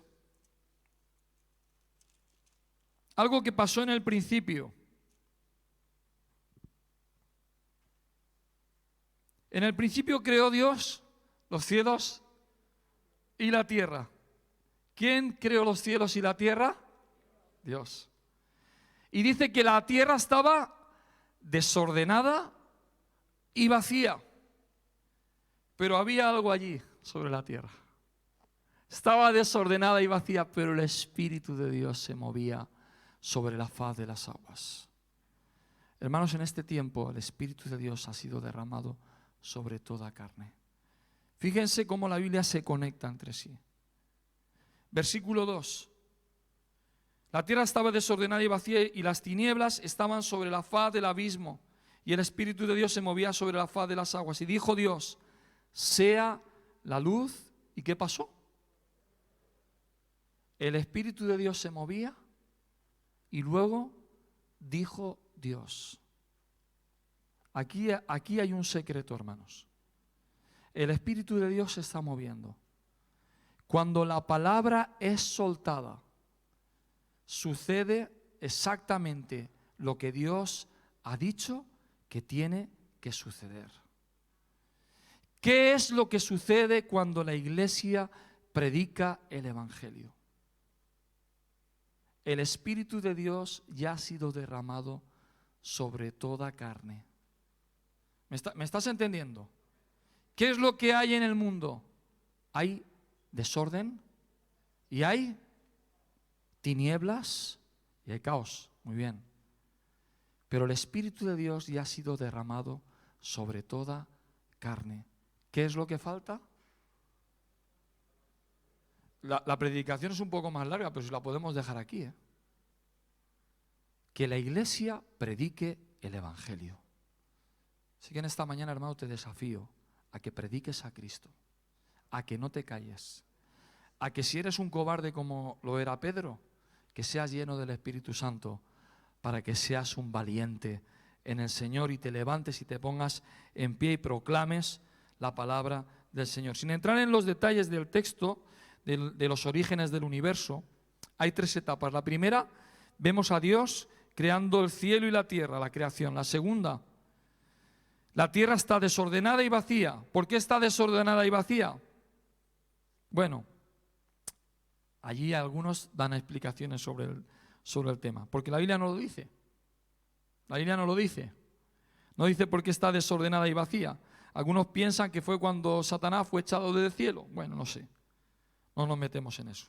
algo que pasó en el principio. En el principio creó Dios los cielos y la tierra. ¿Quién creó los cielos y la tierra? Dios. Y dice que la tierra estaba desordenada y vacía, pero había algo allí sobre la tierra. Estaba desordenada y vacía, pero el Espíritu de Dios se movía sobre la faz de las aguas. Hermanos, en este tiempo el Espíritu de Dios ha sido derramado sobre toda carne. Fíjense cómo la Biblia se conecta entre sí. Versículo 2. La tierra estaba desordenada y vacía y las tinieblas estaban sobre la faz del abismo y el Espíritu de Dios se movía sobre la faz de las aguas. Y dijo Dios, sea la luz. ¿Y qué pasó? El Espíritu de Dios se movía y luego dijo Dios. Aquí hay un secreto, hermanos. El Espíritu de Dios se está moviendo. Cuando la palabra es soltada, sucede exactamente lo que Dios ha dicho que tiene que suceder. ¿Qué es lo que sucede cuando la iglesia predica el Evangelio? El Espíritu de Dios ya ha sido derramado sobre toda carne. ¿Me estás entendiendo? ¿Qué es lo que hay en el mundo? Hay desorden y hay tinieblas y hay caos. Muy bien. Pero el Espíritu de Dios ya ha sido derramado sobre toda carne. ¿Qué es lo que falta? La predicación es un poco más larga, pero si la podemos dejar aquí. Que la iglesia predique el Evangelio. Así que en esta mañana, hermano, te desafío a que prediques a Cristo, a que no te calles, a que si eres un cobarde como lo era Pedro, que seas lleno del Espíritu Santo para que seas un valiente en el Señor y te levantes y te pongas en pie y proclames la palabra del Señor. Sin entrar en los detalles del texto, de los orígenes del universo, hay 3 etapas. La primera, vemos a Dios creando el cielo y la tierra, la creación. La segunda, la tierra está desordenada y vacía. ¿Por qué está desordenada y vacía? Bueno, allí algunos dan explicaciones sobre el tema, porque la Biblia no lo dice. La Biblia no lo dice. No dice por qué está desordenada y vacía. Algunos piensan que fue cuando Satanás fue echado del cielo. Bueno, no sé. No nos metemos en eso.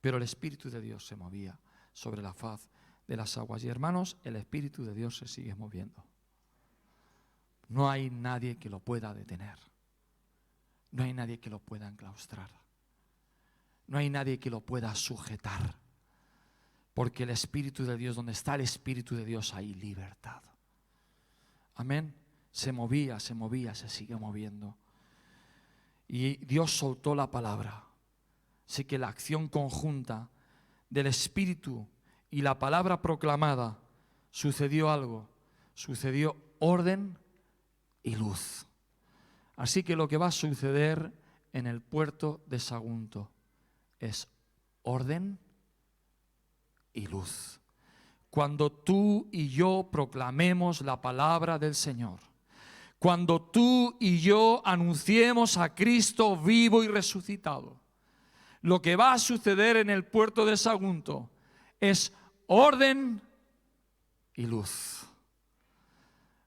Pero el Espíritu de Dios se movía sobre la faz de las aguas. Y hermanos, el Espíritu de Dios se sigue moviendo. No hay nadie que lo pueda detener. No hay nadie que lo pueda enclaustrar. No hay nadie que lo pueda sujetar. Porque el Espíritu de Dios, donde está el Espíritu de Dios, hay libertad. Amén. Se movía, se sigue moviendo. Y Dios soltó la palabra. Así que la acción conjunta del Espíritu y la palabra proclamada, sucedió algo. Sucedió orden y luz. Así que lo que va a suceder en el puerto de Sagunto es orden y luz. Cuando tú y yo proclamemos la palabra del Señor, cuando tú y yo anunciemos a Cristo vivo y resucitado, lo que va a suceder en el puerto de Sagunto es orden y luz.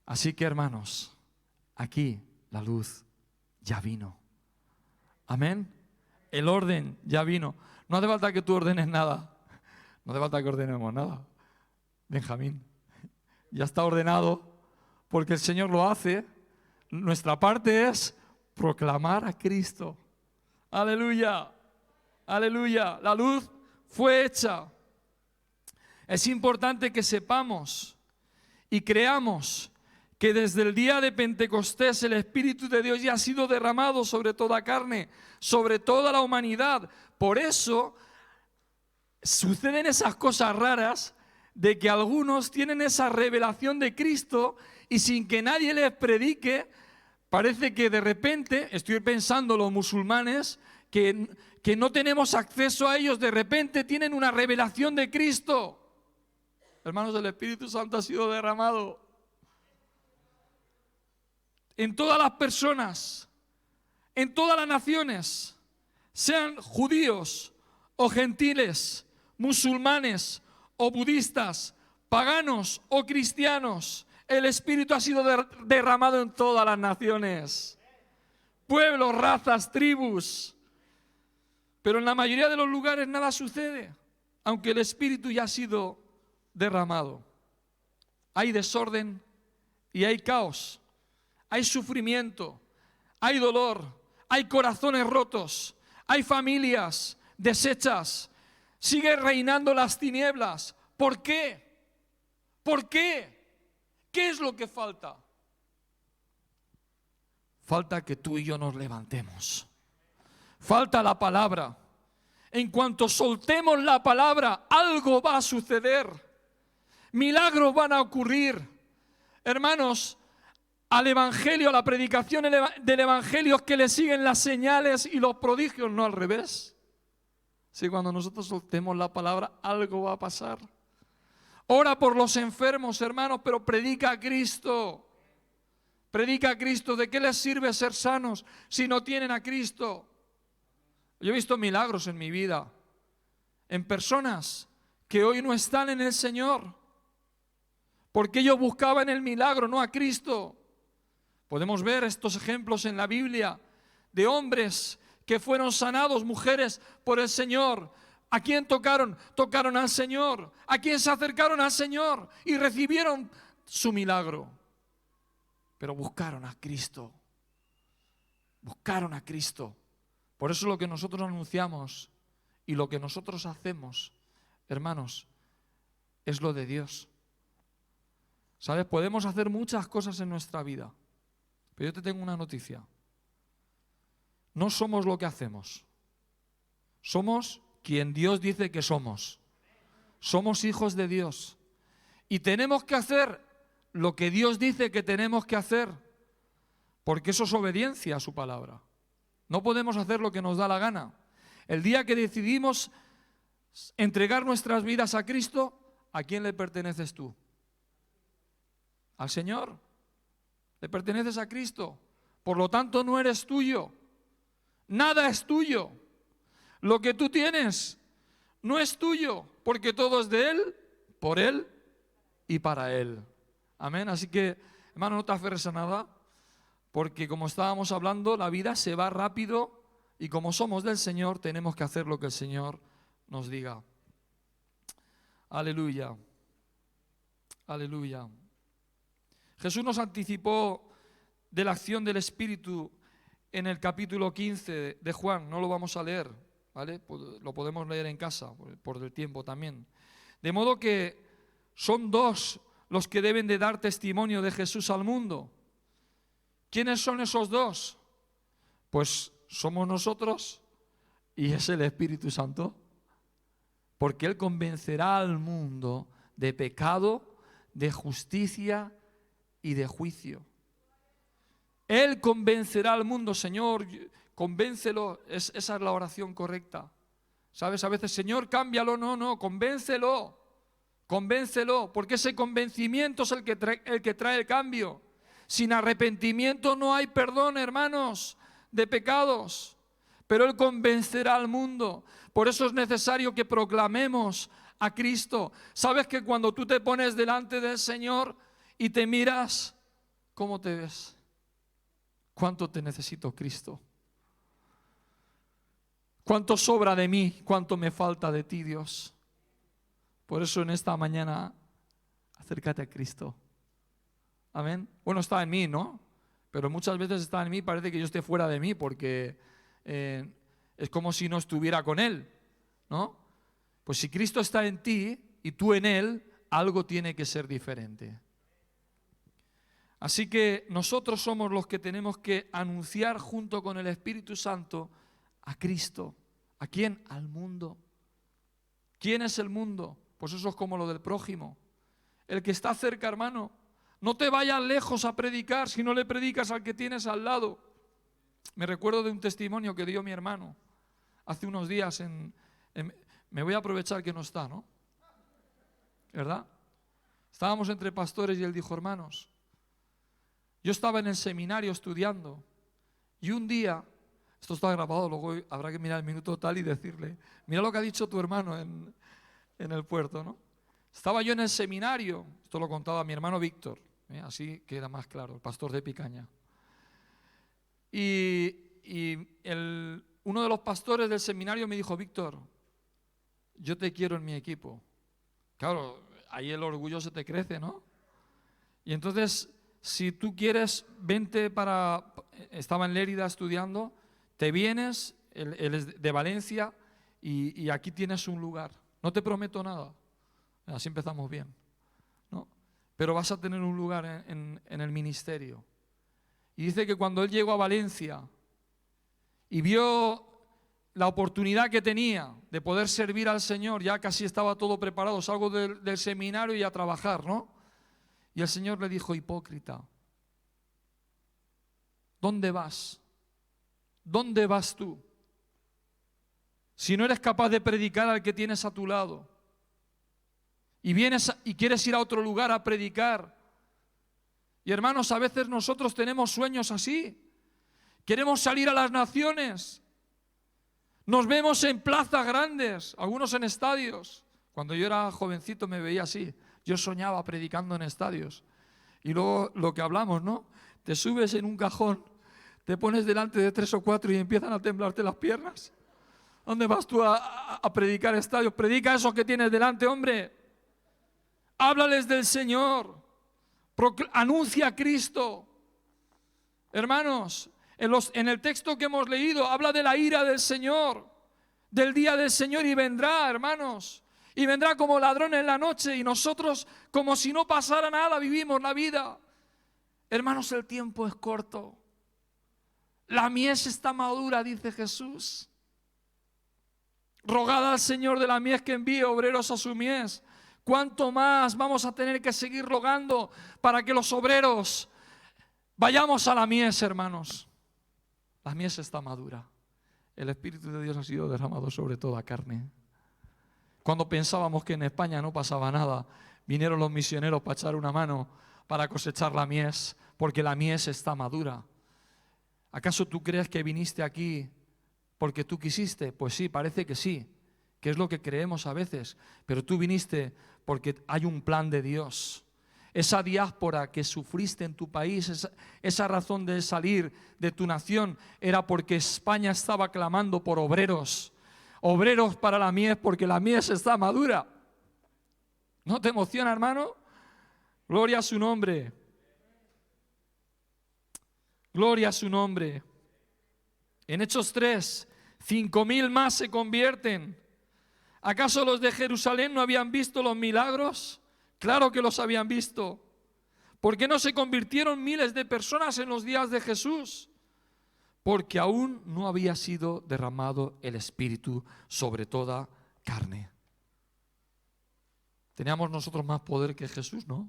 Así que, hermanos, aquí la luz ya vino. Amén. El orden ya vino. No hace falta que tú ordenes nada. No hace falta que ordenemos nada. Benjamín, ya está ordenado porque el Señor lo hace. Nuestra parte es proclamar a Cristo. Aleluya. Aleluya. La luz fue hecha. Es importante que sepamos y creamos que desde el día de Pentecostés el Espíritu de Dios ya ha sido derramado sobre toda carne, sobre toda la humanidad. Por eso suceden esas cosas raras de que algunos tienen esa revelación de Cristo y sin que nadie les predique, parece que de repente, estoy pensando los musulmanes, que no tenemos acceso a ellos, de repente tienen una revelación de Cristo. Hermanos, el Espíritu Santo ha sido derramado en todas las personas, en todas las naciones, sean judíos o gentiles, musulmanes o budistas, paganos o cristianos. El Espíritu ha sido derramado en todas las naciones, pueblos, razas, tribus. Pero en la mayoría de los lugares nada sucede, aunque el Espíritu ya ha sido derramado. Hay desorden y hay caos, hay sufrimiento, hay dolor, hay corazones rotos, hay familias deshechas, sigue reinando las tinieblas. ¿Por qué? ¿Por qué? ¿Qué es lo que falta? Falta que tú y yo nos levantemos. Falta la palabra. En cuanto soltemos la palabra, algo va a suceder. Milagros van a ocurrir. Hermanos, al Evangelio, a la predicación del Evangelio es que le siguen las señales y los prodigios, no al revés. Si cuando nosotros soltemos la palabra, algo va a pasar. Ora por los enfermos, hermanos, pero predica a Cristo. Predica a Cristo. ¿De qué les sirve ser sanos si no tienen a Cristo? Yo he visto milagros en mi vida, en personas que hoy no están en el Señor, porque ellos buscaban el milagro, no a Cristo. Podemos ver estos ejemplos en la Biblia de hombres que fueron sanados, mujeres, por el Señor. ¿A quién tocaron? Tocaron al Señor. ¿A quién se acercaron? Al Señor y recibieron su milagro. Pero buscaron a Cristo. Buscaron a Cristo. Por eso lo que nosotros anunciamos y lo que nosotros hacemos, hermanos, es lo de Dios. ¿Sabes? Podemos hacer muchas cosas en nuestra vida, pero yo te tengo una noticia. No somos lo que hacemos. Somos quien Dios dice que somos. Somos hijos de Dios. Y tenemos que hacer lo que Dios dice que tenemos que hacer, porque eso es obediencia a su palabra. No podemos hacer lo que nos da la gana. El día que decidimos entregar nuestras vidas a Cristo, ¿a quién le perteneces tú? Al Señor. Le perteneces a Cristo. Por lo tanto, no eres tuyo. Nada es tuyo. Lo que tú tienes no es tuyo, porque todo es de Él, por Él y para Él. Amén. Así que, hermano, no te aferres a nada, porque como estábamos hablando, la vida se va rápido y como somos del Señor, tenemos que hacer lo que el Señor nos diga. Aleluya. Aleluya. Jesús nos anticipó de la acción del Espíritu en el capítulo 15 de Juan. No lo vamos a leer, ¿vale? Lo podemos leer en casa, por el tiempo también. De modo que son dos los que deben de dar testimonio de Jesús al mundo. ¿Quiénes son esos dos? Pues somos nosotros y es el Espíritu Santo. Porque Él convencerá al mundo de pecado, de justicia y de juicio. Él convencerá al mundo, Señor, convéncelo. Esa es la oración correcta. ¿Sabes? A veces, Señor, cámbialo. No, convéncelo. Convéncelo, porque ese convencimiento es el que trae el cambio. Sin arrepentimiento no hay perdón, hermanos, de pecados. Pero Él convencerá al mundo. Por eso es necesario que proclamemos a Cristo. ¿Sabes que cuando tú te pones delante del Señor y te miras, cómo te ves? ¿Cuánto te necesito, Cristo? ¿Cuánto sobra de mí? ¿Cuánto me falta de ti, Dios? Por eso en esta mañana, acércate a Cristo. Amén. Bueno, está en mí, ¿no? Pero muchas veces está en mí, parece que yo esté fuera de mí, porque es como si no estuviera con Él, ¿no? Pues si Cristo está en ti y tú en Él, algo tiene que ser diferente. Así que nosotros somos los que tenemos que anunciar junto con el Espíritu Santo a Cristo. ¿A quién? Al mundo. ¿Quién es el mundo? Pues eso es como lo del prójimo. El que está cerca, hermano. No te vayas lejos a predicar si no le predicas al que tienes al lado. Me recuerdo de un testimonio que dio mi hermano hace unos días me voy a aprovechar que no está, ¿no? ¿Verdad? Estábamos entre pastores y él dijo, hermanos, yo estaba en el seminario estudiando y un día, esto está grabado, luego habrá que mirar el minuto tal y decirle, mira lo que ha dicho tu hermano en el puerto, ¿no? Estaba yo en el seminario, esto lo contaba mi hermano Víctor, así queda más claro, el pastor de Picaña. Y uno de los pastores del seminario me dijo, Víctor, yo te quiero en mi equipo. Claro, ahí el orgullo se te crece, ¿no? Y entonces, si tú quieres, vente estaba en Lérida estudiando, te vienes, él es de Valencia, y aquí tienes un lugar. No te prometo nada, así empezamos bien, ¿no? Pero vas a tener un lugar en el ministerio. Y dice que cuando él llegó a Valencia y vio la oportunidad que tenía de poder servir al Señor, ya casi estaba todo preparado, salgo del seminario y a trabajar, ¿no? Y el Señor le dijo, hipócrita, ¿dónde vas? ¿Dónde vas tú? Si no eres capaz de predicar al que tienes a tu lado y vienes y quieres ir a otro lugar a predicar. Y hermanos, a veces nosotros tenemos sueños así. Queremos salir a las naciones. Nos vemos en plazas grandes, algunos en estadios. Cuando yo era jovencito me veía así. Yo soñaba predicando en estadios. Y luego lo que hablamos, ¿no? Te subes en un cajón, te pones delante de 3 o 4 y empiezan a temblarte las piernas. ¿Dónde vas tú a predicar estadios? Predica eso que tienes delante, hombre. Háblales del Señor. Anuncia a Cristo. Hermanos, en el texto que hemos leído habla de la ira del Señor, del día del Señor, y vendrá, hermanos, y vendrá como ladrón en la noche, y nosotros como si no pasara nada vivimos la vida. Hermanos, el tiempo es corto, la mies está madura, dice Jesús. Rogad al Señor de la mies que envíe obreros a su mies. ¿Cuánto más vamos a tener que seguir rogando para que los obreros vayamos a la mies, hermanos? La mies está madura. El Espíritu de Dios ha sido derramado sobre toda carne. Cuando pensábamos que en España no pasaba nada, vinieron los misioneros para echar una mano para cosechar la mies, porque la mies está madura. ¿Acaso tú crees que viniste aquí porque tú quisiste? Pues sí, parece que sí, que es lo que creemos a veces, pero tú viniste porque hay un plan de Dios. Esa diáspora que sufriste en tu país, esa razón de salir de tu nación, era porque España estaba clamando por obreros para la mies, porque la mies está madura. ¿No te emociona, hermano? Gloria a su nombre. Gloria a su nombre. En Hechos 3, 5.000 más se convierten. ¿Acaso los de Jerusalén no habían visto los milagros? Claro que los habían visto. ¿Por qué no se convirtieron miles de personas en los días de Jesús? Porque aún no había sido derramado el Espíritu sobre toda carne. Teníamos nosotros más poder que Jesús, ¿no?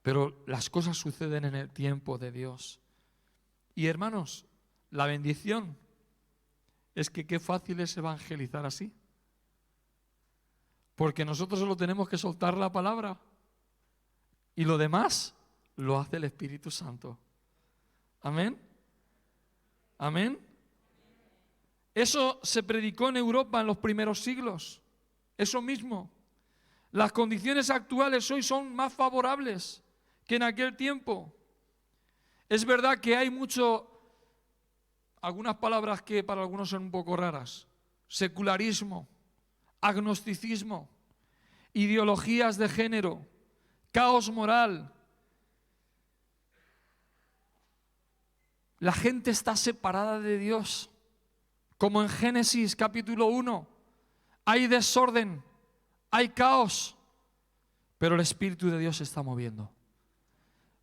Pero las cosas suceden en el tiempo de Dios. Y hermanos, la bendición es que qué fácil es evangelizar así. Porque nosotros solo tenemos que soltar la palabra. Y lo demás lo hace el Espíritu Santo. Amén. Amén. Eso se predicó en Europa en los primeros siglos. Eso mismo. Las condiciones actuales hoy son más favorables que en aquel tiempo. Es verdad que hay algunas palabras que para algunos son un poco raras. Secularismo, agnosticismo, ideologías de género, caos moral. La gente está separada de Dios. Como en Génesis capítulo 1, hay desorden, hay caos, pero el Espíritu de Dios se está moviendo.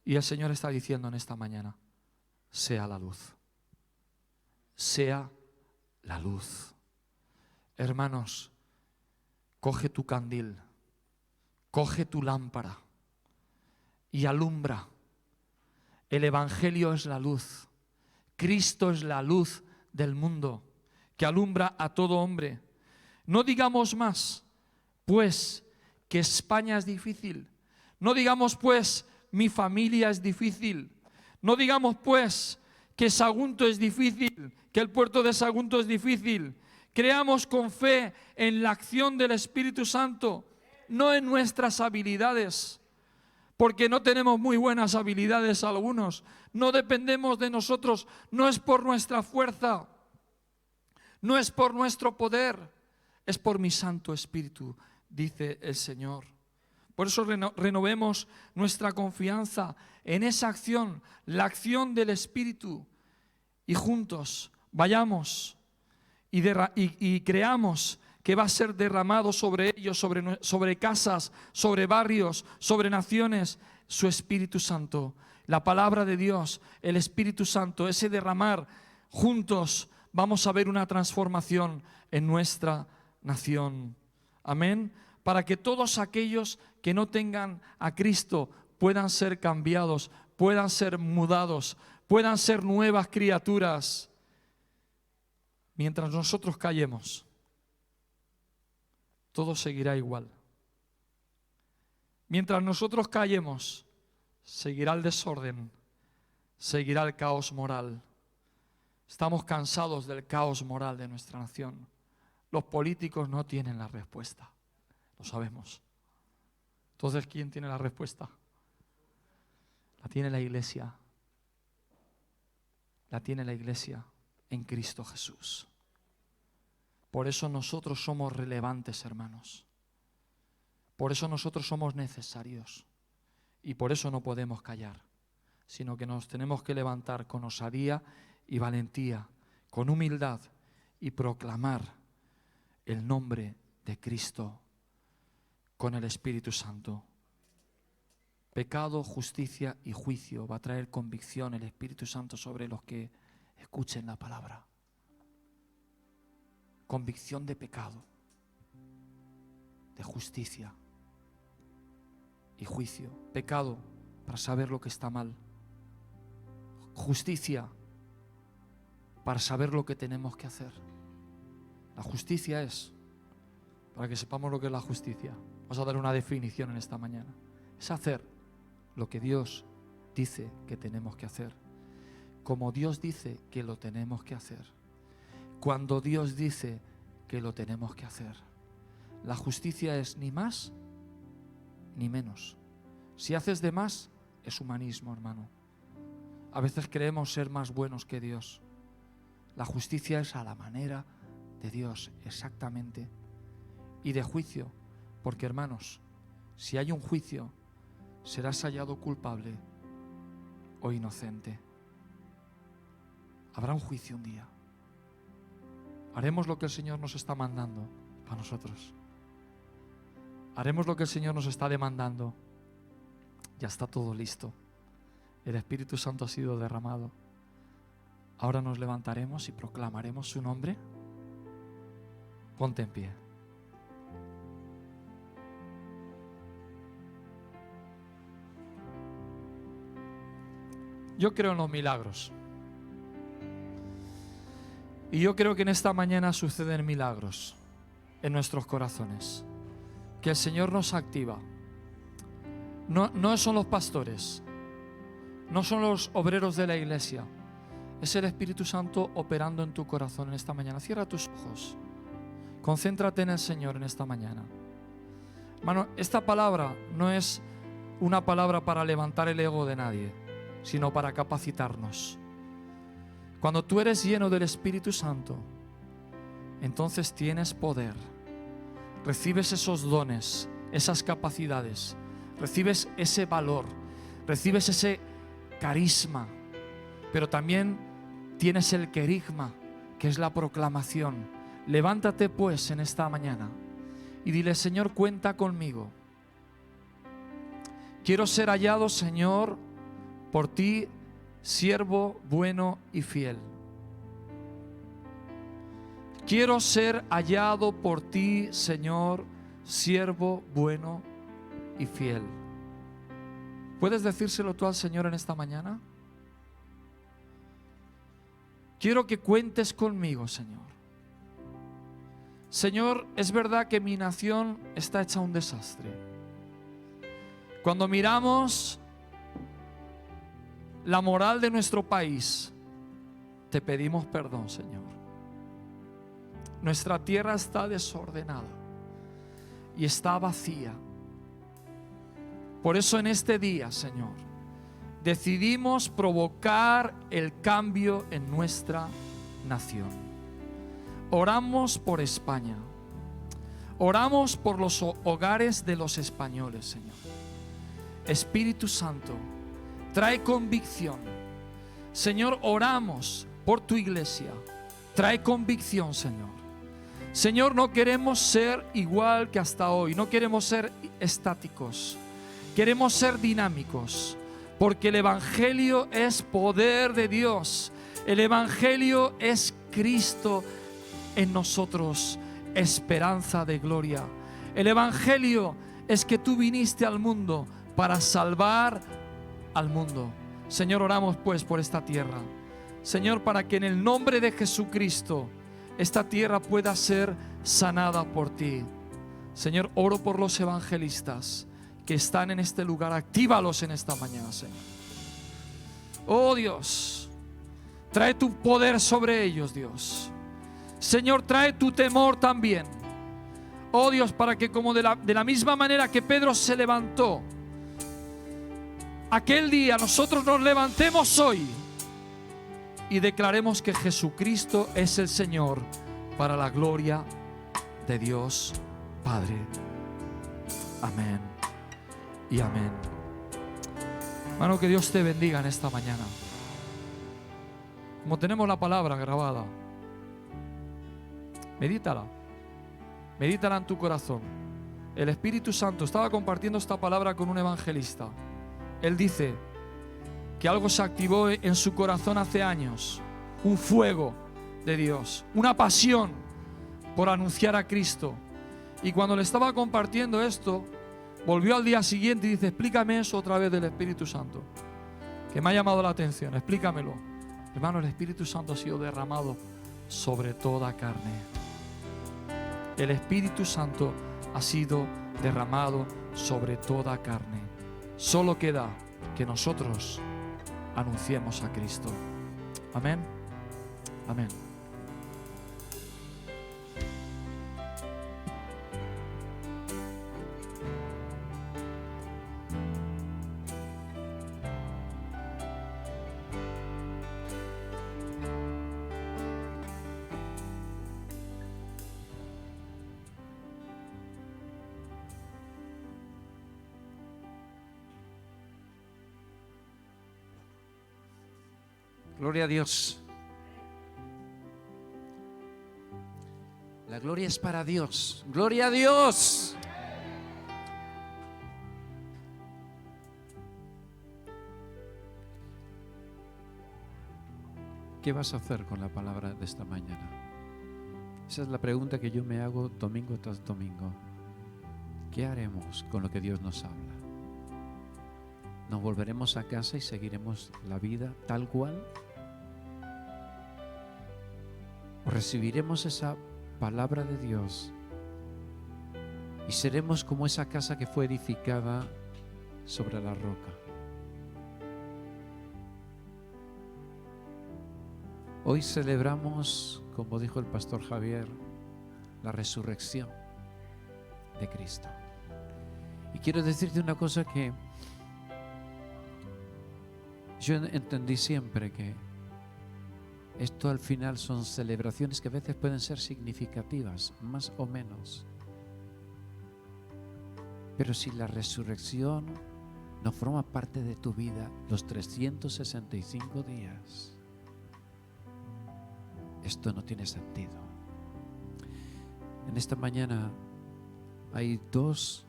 Y el Señor está diciendo en esta mañana, sea la luz. Sea la luz. Hermanos, coge tu candil, coge tu lámpara y alumbra. El Evangelio es la luz. Cristo es la luz del mundo que alumbra a todo hombre. No digamos más, pues, que España es difícil. No digamos, pues, mi familia es difícil. No digamos, pues, que Sagunto es difícil, que el puerto de Sagunto es difícil. Creamos con fe en la acción del Espíritu Santo, no en nuestras habilidades, porque no tenemos muy buenas habilidades algunos. No dependemos de nosotros, no es por nuestra fuerza, no es por nuestro poder, es por mi Santo Espíritu, dice el Señor. Por eso renovemos nuestra confianza en esa acción, la acción del Espíritu, y juntos vayamos y creamos que va a ser derramado sobre ellos, sobre casas, sobre barrios, sobre naciones, su Espíritu Santo. La palabra de Dios, el Espíritu Santo, ese derramar, juntos vamos a ver una transformación en nuestra nación. Amén. Para que todos aquellos que no tengan a Cristo puedan ser cambiados, puedan ser mudados, puedan ser nuevas criaturas. Mientras nosotros callemos, todo seguirá igual. Mientras nosotros callemos, seguirá el desorden, seguirá el caos moral. Estamos cansados del caos moral de nuestra nación. Los políticos no tienen la respuesta, lo sabemos. Entonces, ¿quién tiene la respuesta? La tiene la Iglesia. La tiene la Iglesia en Cristo Jesús. Por eso nosotros somos relevantes, hermanos. Por eso nosotros somos necesarios. Y por eso no podemos callar, sino que nos tenemos que levantar con osadía y valentía, con humildad, y proclamar el nombre de Cristo con el Espíritu Santo. Pecado, justicia y juicio va a traer convicción el Espíritu Santo sobre los que escuchen la palabra. Convicción de pecado, de justicia y juicio. Pecado para saber lo que está mal. Justicia para saber lo que tenemos que hacer. La justicia es, para que sepamos lo que es la justicia, vamos a dar una definición en esta mañana. Es hacer lo que Dios dice que tenemos que hacer, como Dios dice que lo tenemos que hacer, cuando Dios dice que lo tenemos que hacer. La justicia es ni más ni menos. Si haces de más, es humanismo, hermano. A veces creemos ser más buenos que Dios. La justicia es a la manera de Dios, exactamente. Y de juicio, porque, hermanos, si hay un juicio, serás hallado culpable o inocente. Habrá un juicio un día. Haremos lo que el Señor nos está mandando para nosotros. Haremos lo que el Señor nos está demandando. Ya está todo listo. El Espíritu Santo ha sido derramado. Ahora nos levantaremos y proclamaremos su nombre. Ponte en pie. Yo creo en los milagros. Y yo creo que en esta mañana suceden milagros en nuestros corazones, que el Señor nos activa. No son los pastores, no son los obreros de la iglesia, es el Espíritu Santo operando en tu corazón en esta mañana. Cierra tus ojos, concéntrate en el Señor en esta mañana. Hermano, esta palabra no es una palabra para levantar el ego de nadie, sino para capacitarnos. Cuando tú eres lleno del Espíritu Santo, entonces tienes poder, recibes esos dones, esas capacidades, recibes ese valor, recibes ese carisma, pero también tienes el querigma, que es la proclamación. Levántate pues en esta mañana y dile: Señor, cuenta conmigo. Quiero ser hallado, Señor, por ti, siervo bueno y fiel. Quiero ser hallado por ti, Señor, siervo bueno y fiel. ¿Puedes decírselo tú al Señor en esta mañana? Quiero que cuentes conmigo, Señor. Señor, es verdad que mi nación está hecha un desastre. Cuando miramos la moral de nuestro país, te pedimos perdón, Señor. Nuestra tierra está desordenada y está vacía. Por eso en este día, Señor, decidimos provocar el cambio en nuestra nación. Oramos por España. Oramos por los hogares de los españoles, Señor. Espíritu Santo, trae convicción. Señor, oramos por tu iglesia. Trae convicción, Señor. Señor, no queremos ser igual que hasta hoy. No queremos ser estáticos. Queremos ser dinámicos. Porque el Evangelio es poder de Dios. El Evangelio es Cristo en nosotros, esperanza de gloria. El Evangelio es que tú viniste al mundo para salvar al mundo. Señor, oramos pues por esta tierra. Señor, para que en el nombre de Jesucristo esta tierra pueda ser sanada por ti. Señor, oro por los evangelistas que están en este lugar. Actívalos en esta mañana, Señor. Oh Dios, trae tu poder sobre ellos, Dios. Señor, trae tu temor también. Oh Dios, para que como de la misma manera que Pedro se levantó aquel día, nosotros nos levantemos hoy y declaremos que Jesucristo es el Señor, para la gloria de Dios Padre. Amén y amén. Hermano, que Dios te bendiga en esta mañana. Como tenemos la palabra grabada, medítala en tu corazón. El Espíritu Santo estaba compartiendo esta palabra con un evangelista. Él dice que algo se activó en su corazón hace años, un fuego de Dios, una pasión por anunciar a Cristo. Y cuando le estaba compartiendo esto, volvió al día siguiente y dice: explícame eso otra vez del Espíritu Santo, que me ha llamado la atención, explícamelo. Hermano, el Espíritu Santo ha sido derramado sobre toda carne. El Espíritu Santo ha sido derramado sobre toda carne. Solo queda que nosotros anunciemos a Cristo. Amén. Amén. Gloria a Dios. La gloria es para Dios. Gloria a Dios. ¿Qué vas a hacer con la palabra de esta mañana? Esa es la pregunta que yo me hago domingo tras domingo. ¿Qué haremos con lo que Dios nos habla? ¿Nos volveremos a casa y seguiremos la vida tal cual? o recibiremos esa palabra de Dios y seremos como esa casa que fue edificada sobre la roca. Hoy celebramos, como dijo el pastor Javier, la resurrección de Cristo. Y quiero decirte una cosa que yo entendí siempre, que esto al final son celebraciones que a veces pueden ser significativas, más o menos. Pero si la resurrección no forma parte de tu vida los 365 días, esto no tiene sentido. En esta mañana hay dos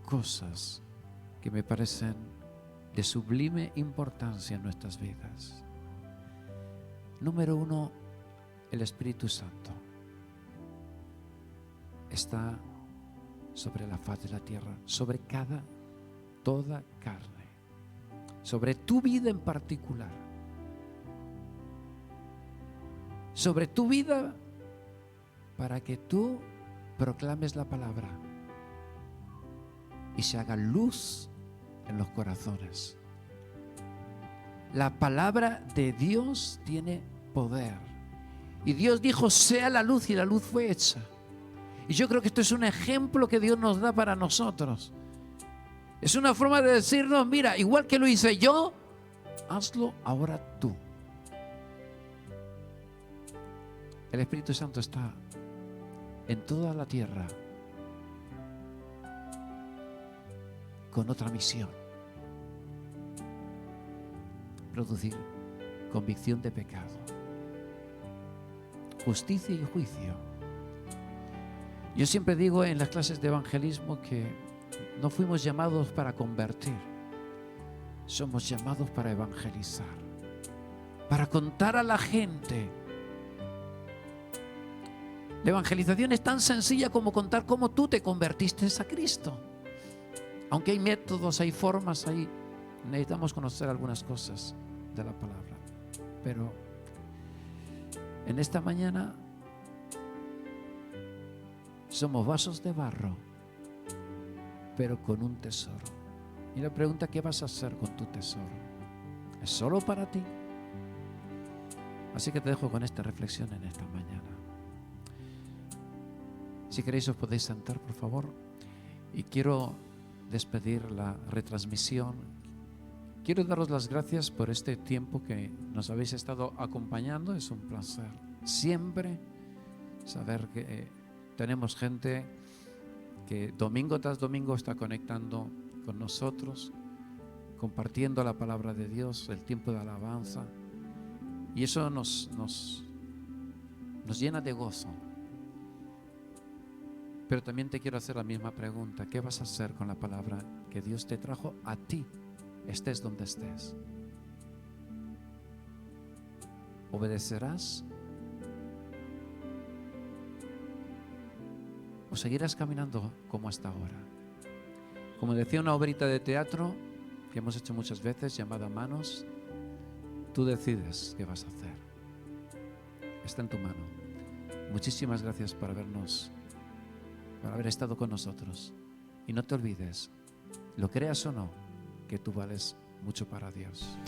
cosas que me parecen de sublime importancia en nuestras vidas. Número uno, el Espíritu Santo está sobre la faz de la tierra, sobre toda carne, sobre tu vida en particular, sobre tu vida, para que tú proclames la palabra y se haga luz en los corazones. La palabra de Dios tiene poder. Y Dios dijo, sea la luz, y la luz fue hecha. Y yo creo que esto es un ejemplo que Dios nos da para nosotros. Es una forma de decirnos, mira, igual que lo hice yo, hazlo ahora tú. El Espíritu Santo está en toda la tierra con otra misión: producir convicción de pecado, justicia y juicio. Yo siempre digo en las clases de evangelismo que no fuimos llamados para convertir, somos llamados para evangelizar, para contar a la gente. La evangelización es tan sencilla como contar cómo tú te convertiste a Cristo. Aunque hay métodos, hay formas, necesitamos conocer algunas cosas de la palabra. Pero en esta mañana somos vasos de barro, pero con un tesoro. Y la pregunta, ¿qué vas a hacer con tu tesoro? ¿Es solo para ti? Así que te dejo con esta reflexión en esta mañana. Si queréis os podéis sentar, por favor. Y quiero despedir la retransmisión. Quiero daros las gracias por este tiempo que nos habéis estado acompañando. Es un placer siempre saber que tenemos gente que domingo tras domingo está conectando con nosotros, compartiendo la palabra de Dios, el tiempo de alabanza. Y eso nos llena de gozo. Pero también te quiero hacer la misma pregunta. ¿Qué vas a hacer con la palabra que Dios te trajo a ti, estés donde estés? ¿Obedecerás? ¿O seguirás caminando como hasta ahora? Como decía una obrita de teatro que hemos hecho muchas veces, llamada Manos, tú decides qué vas a hacer. Está en tu mano. Muchísimas gracias por haber estado con nosotros. Y no te olvides, lo creas o no, que tú vales mucho para Dios.